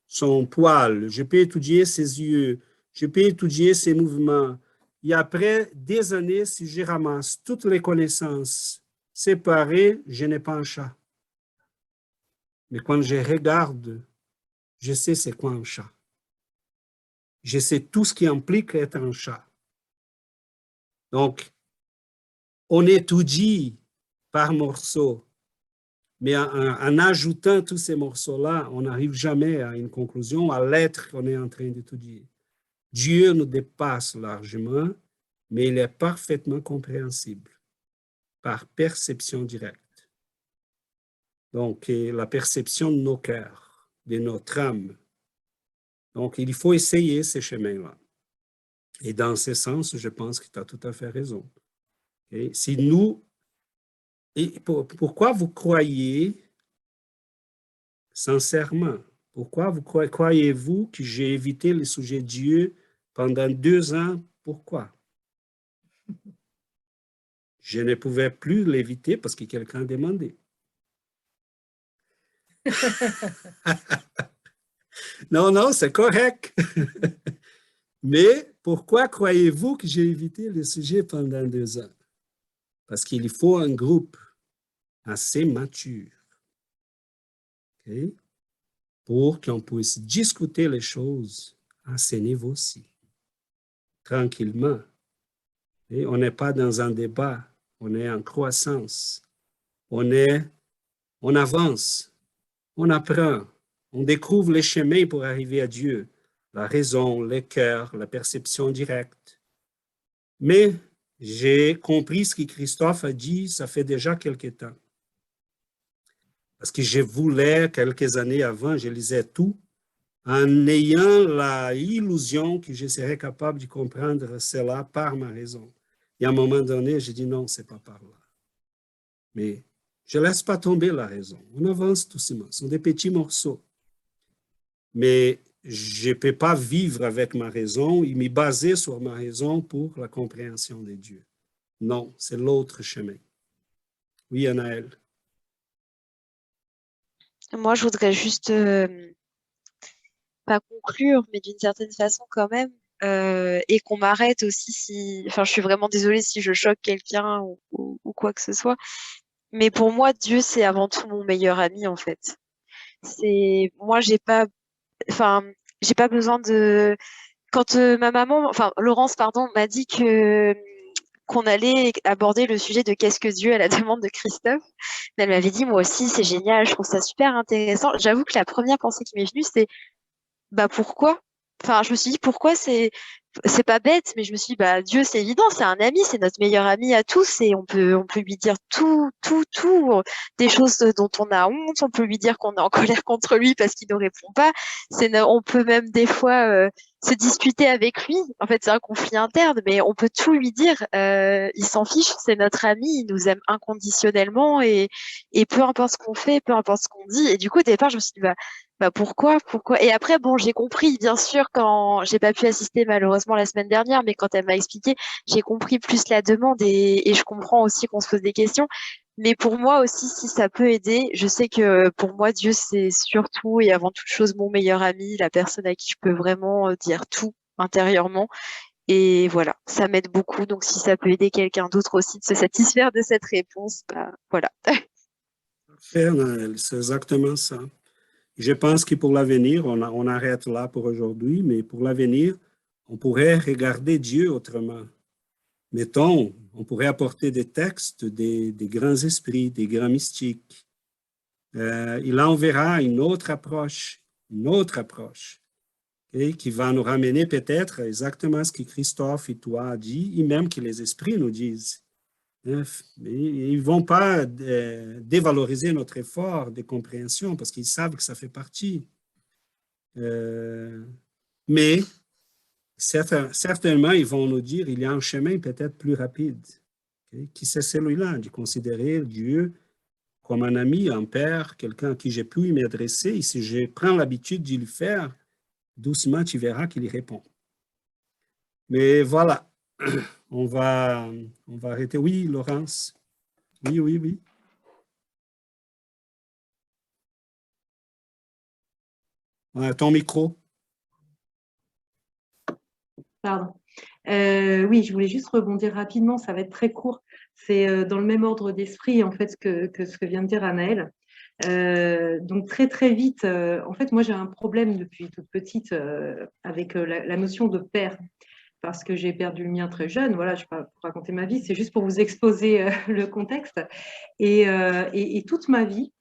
son poil, je peux étudier ses yeux, je peux étudier ses mouvements. Et après des années, si je ramasse toutes les connaissances séparées, je n'ai pas un chat. Mais quand je regarde, je sais c'est quoi un chat. Je sais tout ce qui implique être un chat. Donc, on étudie par morceaux, mais en ajoutant tous ces morceaux-là, on n'arrive jamais à une conclusion, à l'être qu'on est en train d'étudier. Dieu nous dépasse largement, mais il est parfaitement compréhensible par perception directe. Donc, la perception de nos cœurs, de notre âme. Donc, il faut essayer ces chemins-là. Et dans ce sens, je pense que tu as tout à fait raison. Okay? Si nous... pourquoi vous croyez sincèrement? Pourquoi croyez-vous que j'ai évité le sujet Dieu pendant 2 ans? Pourquoi? Je ne pouvais plus l'éviter parce que quelqu'un demandait. Non, c'est correct. Mais pourquoi croyez-vous que j'ai évité le sujet pendant 2 ans? Parce qu'il faut un groupe assez mature okay? Pour qu'on puisse discuter les choses à ce niveau-ci, tranquillement. Et on n'est pas dans un débat, on est en croissance, on avance, on apprend, on découvre les chemins pour arriver à Dieu, la raison, le cœur, la perception directe. Mais j'ai compris ce que Christophe a dit, ça fait déjà quelque temps. Parce que je voulais, quelques années avant, je lisais tout, en ayant l'illusion que je serais capable de comprendre cela par ma raison. Et à un moment donné, j'ai dit non, ce n'est pas par là. Mais je ne laisse pas tomber la raison. On avance doucement. Ce sont des petits morceaux. Mais je ne peux pas vivre avec ma raison et me baser sur ma raison pour la compréhension de Dieu. Non, c'est l'autre chemin. Oui, Anaëlle. Moi, je voudrais juste, pas conclure, mais d'une certaine façon quand même, et qu'on m'arrête aussi si... Enfin, je suis vraiment désolée si je choque quelqu'un ou quoi que ce soit. Mais pour moi, Dieu, c'est avant tout mon meilleur ami, en fait. Moi, j'ai pas besoin de... Quand ma maman, enfin, Laurence, pardon, m'a dit qu'on allait aborder le sujet de qu'est-ce que Dieu à la demande de Christophe. Elle m'avait dit, moi aussi, c'est génial, je trouve ça super intéressant. J'avoue que la première pensée qui m'est venue, c'est, bah, pourquoi? Enfin, je me suis dit, pourquoi c'est pas bête, mais je me suis dit, bah, Dieu, c'est évident, c'est un ami, c'est notre meilleur ami à tous et on peut lui dire tout, des choses dont on a honte, on peut lui dire qu'on est en colère contre lui parce qu'il ne répond pas. On peut même des fois se disputer avec lui. En fait, c'est un conflit interne, mais on peut tout lui dire. Il s'en fiche, c'est notre ami, il nous aime inconditionnellement et peu importe ce qu'on fait, peu importe ce qu'on dit. Et du coup, au départ, je me suis dit, bah pourquoi? Et après, bon, j'ai compris, bien sûr, quand j'ai pas pu assister malheureusement la semaine dernière, mais quand elle m'a expliqué, j'ai compris plus la demande et je comprends aussi qu'on se pose des questions. Mais pour moi aussi, si ça peut aider, je sais que pour moi, Dieu, c'est surtout et avant toute chose mon meilleur ami, la personne à qui je peux vraiment dire tout intérieurement. Et voilà, ça m'aide beaucoup. Donc, si ça peut aider quelqu'un d'autre aussi de se satisfaire de cette réponse, bah voilà. Parfait, Naël, c'est exactement ça. Je pense que pour l'avenir, on arrête là pour aujourd'hui, mais pour l'avenir, on pourrait regarder Dieu autrement. Mettons, on pourrait apporter des textes des grands esprits, des grands mystiques. Et là, on verra une autre approche, et qui va nous ramener peut-être exactement ce que Christophe et toi a dit, et même que les esprits nous disent. Ils ne vont pas dévaloriser notre effort de compréhension parce qu'ils savent que ça fait partie. Mais certainement, ils vont nous dire qu'il y a un chemin peut-être plus rapide, qui c'est celui-là, de considérer Dieu comme un ami, un père, quelqu'un à qui j'ai pu m'adresser. Et si je prends l'habitude de le faire, doucement, tu verras qu'il y répond. Mais voilà. On va arrêter. Oui, Laurence. Oui. Ton micro. Pardon. Oui, je voulais juste rebondir rapidement, ça va être très court. C'est dans le même ordre d'esprit en fait que ce que vient de dire Anaëlle. Donc très vite, en fait, moi j'ai un problème depuis toute petite avec la notion de père. Parce que j'ai perdu le mien très jeune. Voilà, je ne vais pas vous raconter ma vie, c'est juste pour vous exposer le contexte. Et toute ma vie,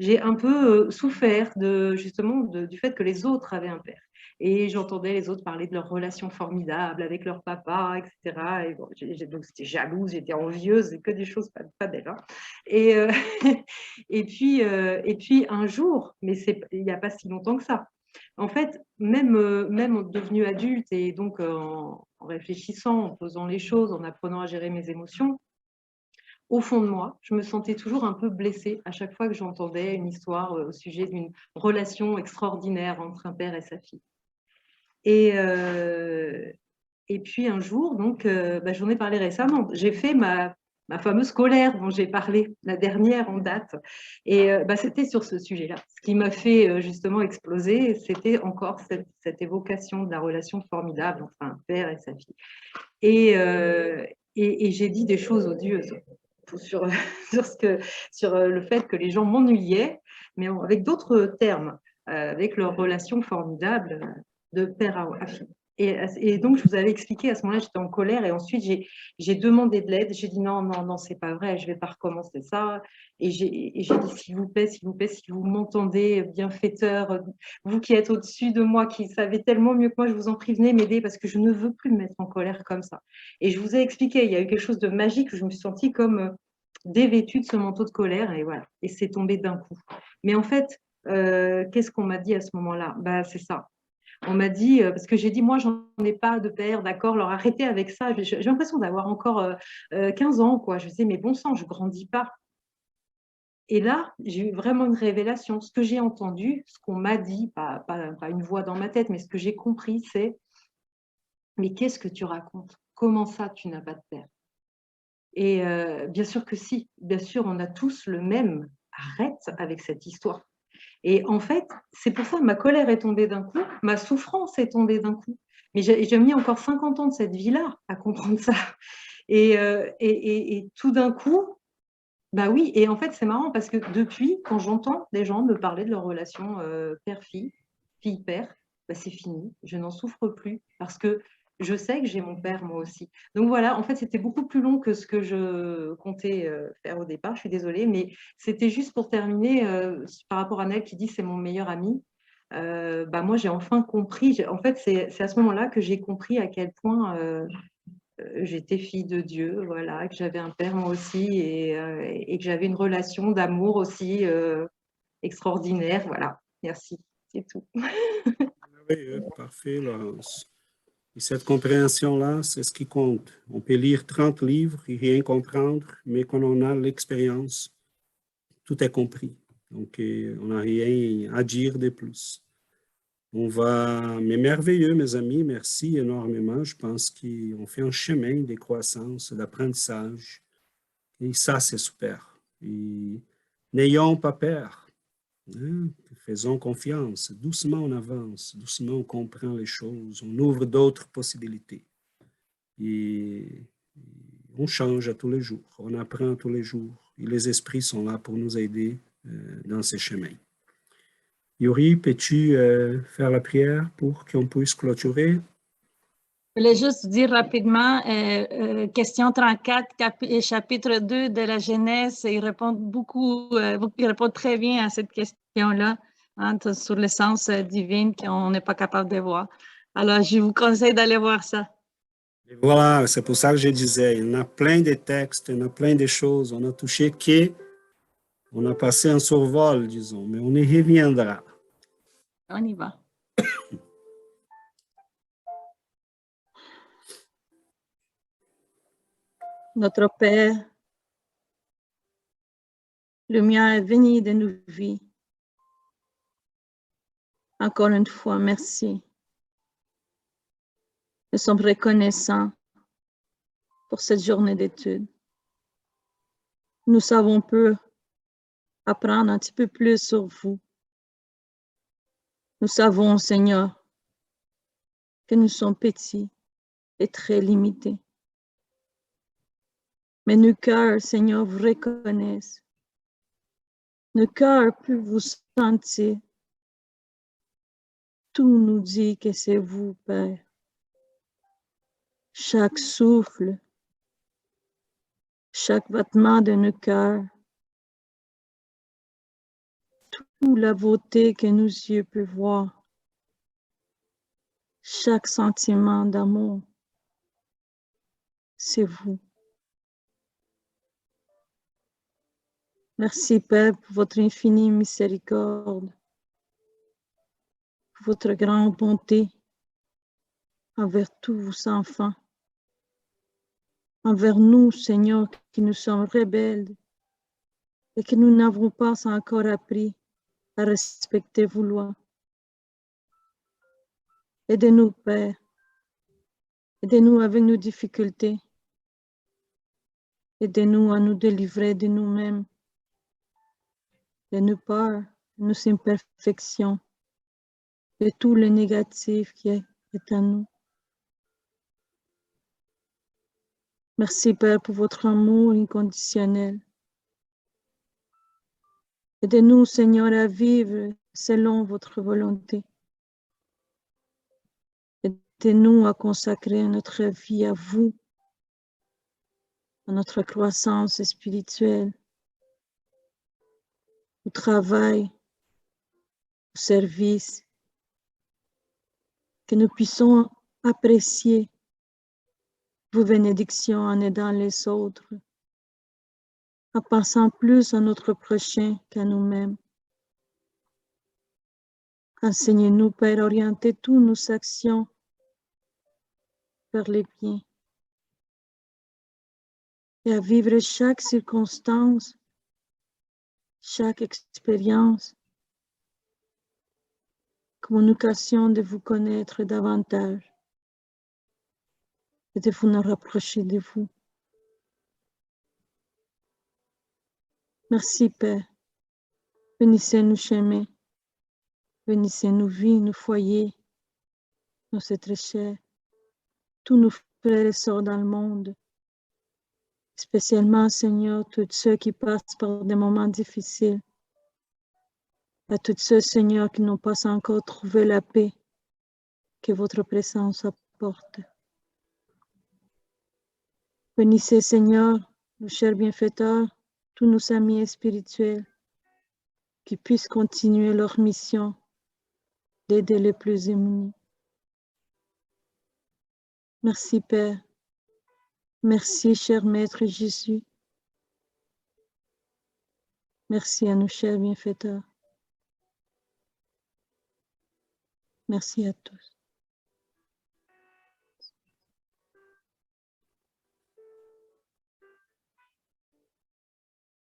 j'ai un peu souffert justement du fait que les autres avaient un père. Et j'entendais les autres parler de leurs relations formidables avec leur papa, etc. Et bon, donc j'étais jalouse, j'étais envieuse, et que des choses pas belles. Hein. Et puis un jour, mais il n'y a pas si longtemps que ça, en fait, même devenue adulte et donc en réfléchissant, en posant les choses, en apprenant à gérer mes émotions, au fond de moi, je me sentais toujours un peu blessée à chaque fois que j'entendais une histoire au sujet d'une relation extraordinaire entre un père et sa fille. Et puis un jour, donc, j'en ai parlé récemment, j'ai fait ma fameuse colère dont j'ai parlé, la dernière en date. Et c'était sur ce sujet-là. Ce qui m'a fait justement exploser, c'était encore cette évocation de la relation formidable entre un père et sa fille. Et j'ai dit des choses odieuses sur le fait que les gens m'ennuyaient, mais avec d'autres termes, avec leur relation formidable de père à fille. Et donc, je vous avais expliqué, à ce moment-là, j'étais en colère et ensuite, j'ai demandé de l'aide. J'ai dit non, non, non, c'est pas vrai, je vais pas recommencer ça. Et j'ai dit, s'il vous plaît, si vous m'entendez, bienfaiteur, vous qui êtes au-dessus de moi, qui savez tellement mieux que moi, je vous en prie, venez m'aider parce que je ne veux plus me mettre en colère comme ça. Et je vous ai expliqué, il y a eu quelque chose de magique, je me suis sentie comme dévêtue de ce manteau de colère et voilà, et c'est tombé d'un coup. Mais en fait, qu'est-ce qu'on m'a dit à ce moment-là? Bah, c'est ça. On m'a dit, parce que j'ai dit, moi, j'en ai pas de père, d'accord, alors arrêtez avec ça. J'ai l'impression d'avoir encore 15 ans, quoi. Je disais, mais bon sang, je grandis pas. Et là, j'ai eu vraiment une révélation. Ce que j'ai entendu, ce qu'on m'a dit, pas une voix dans ma tête, mais ce que j'ai compris, c'est, mais qu'est-ce que tu racontes? Comment ça, tu n'as pas de père? Et bien sûr que si, bien sûr, on a tous le même. Arrête avec cette histoire. Et en fait, c'est pour ça que ma colère est tombée d'un coup, ma souffrance est tombée d'un coup. Mais j'ai mis encore 50 ans de cette vie-là à comprendre ça. Et tout d'un coup, bah oui, et en fait, c'est marrant parce que depuis, quand j'entends des gens me parler de leur relation père-fille, fille-père, bah c'est fini, je n'en souffre plus parce que je sais que j'ai mon père moi aussi. Donc voilà, en fait, c'était beaucoup plus long que ce que je comptais faire au départ, je suis désolée, mais c'était juste pour terminer par rapport à Nel qui dit c'est mon meilleur ami. Bah moi, j'ai enfin compris, en fait, c'est à ce moment-là que j'ai compris à quel point j'étais fille de Dieu, voilà, que j'avais un père moi aussi et que j'avais une relation d'amour aussi extraordinaire. Voilà, merci, c'est tout. Merveilleux, parfait, Laurence. Et cette compréhension-là, c'est ce qui compte. On peut lire 30 livres et rien comprendre, mais quand on a l'expérience, tout est compris. Donc, on n'a rien à dire de plus. Mais merveilleux, mes amis, merci énormément. Je pense qu'on fait un chemin de croissance, d'apprentissage. Et ça, c'est super. Et n'ayons pas peur. Hein? Faisons confiance. Doucement, on avance. Doucement, on comprend les choses. On ouvre d'autres possibilités. Et on change à tous les jours. On apprend tous les jours. Et les esprits sont là pour nous aider dans ces chemins. Yuri, peux-tu faire la prière pour qu'on puisse clôturer? Je voulais juste dire rapidement, question 34, chapitre 2 de la Genèse, il répond il répond très bien à cette question-là, hein, sur l'essence divine qu'on n'est pas capable de voir. Alors, je vous conseille d'aller voir ça. Et voilà, c'est pour ça que je disais, il y en a plein de textes, il y en a plein de choses. On a touché on a passé un survol, disons, mais on y reviendra. On y va. Notre Père, lumière venue de nos vies. Encore une fois, merci. Nous sommes reconnaissants pour cette journée d'études. Nous savons peu apprendre un petit peu plus sur vous. Nous savons, Seigneur, que nous sommes petits et très limités. Mais nos cœurs, Seigneur, vous reconnaissent. Nos cœurs peuvent vous sentir. Tout nous dit que c'est vous, Père. Chaque souffle, chaque battement de nos cœurs, toute la beauté que nos yeux peuvent voir, chaque sentiment d'amour, c'est vous. Merci, Père, pour votre infinie miséricorde, pour votre grande bonté envers tous vos enfants, envers nous, Seigneur, qui nous sommes rebelles et que nous n'avons pas encore appris à respecter vos lois. Aidez-nous, Père. Aidez-nous avec nos difficultés. Aidez-nous à nous délivrer de nous-mêmes, de nos peurs, de nos imperfections, de tout le négatif qui est en nous. Merci, Père, pour votre amour inconditionnel. Aidez-nous, Seigneur, à vivre selon votre volonté. Aidez-nous à consacrer notre vie à vous, à notre croissance spirituelle, au travail, au service, que nous puissions apprécier vos bénédictions en aidant les autres, en pensant plus à notre prochain qu'à nous-mêmes. Enseignez-nous, Père, à orienter toutes nos actions vers les biens et à vivre chaque circonstance, chaque expérience comme une occasion de vous connaître davantage et de vous nous rapprocher de vous. Merci, Père. Bénissez nos chemins, bénissez nos vies, nos foyers, nos êtres chers, tous nos frères et sœurs dans le monde, spécialement, Seigneur, tous ceux qui passent par des moments difficiles, à tous ceux, Seigneur, qui n'ont pas encore trouvé la paix que votre présence apporte. Bénissez, Seigneur, nos chers bienfaiteurs, tous nos amis spirituels, qui puissent continuer leur mission d'aider les plus démunis. Merci, Père. Merci, cher Maître Jésus. Merci à nos chers bienfaiteurs. Merci à tous.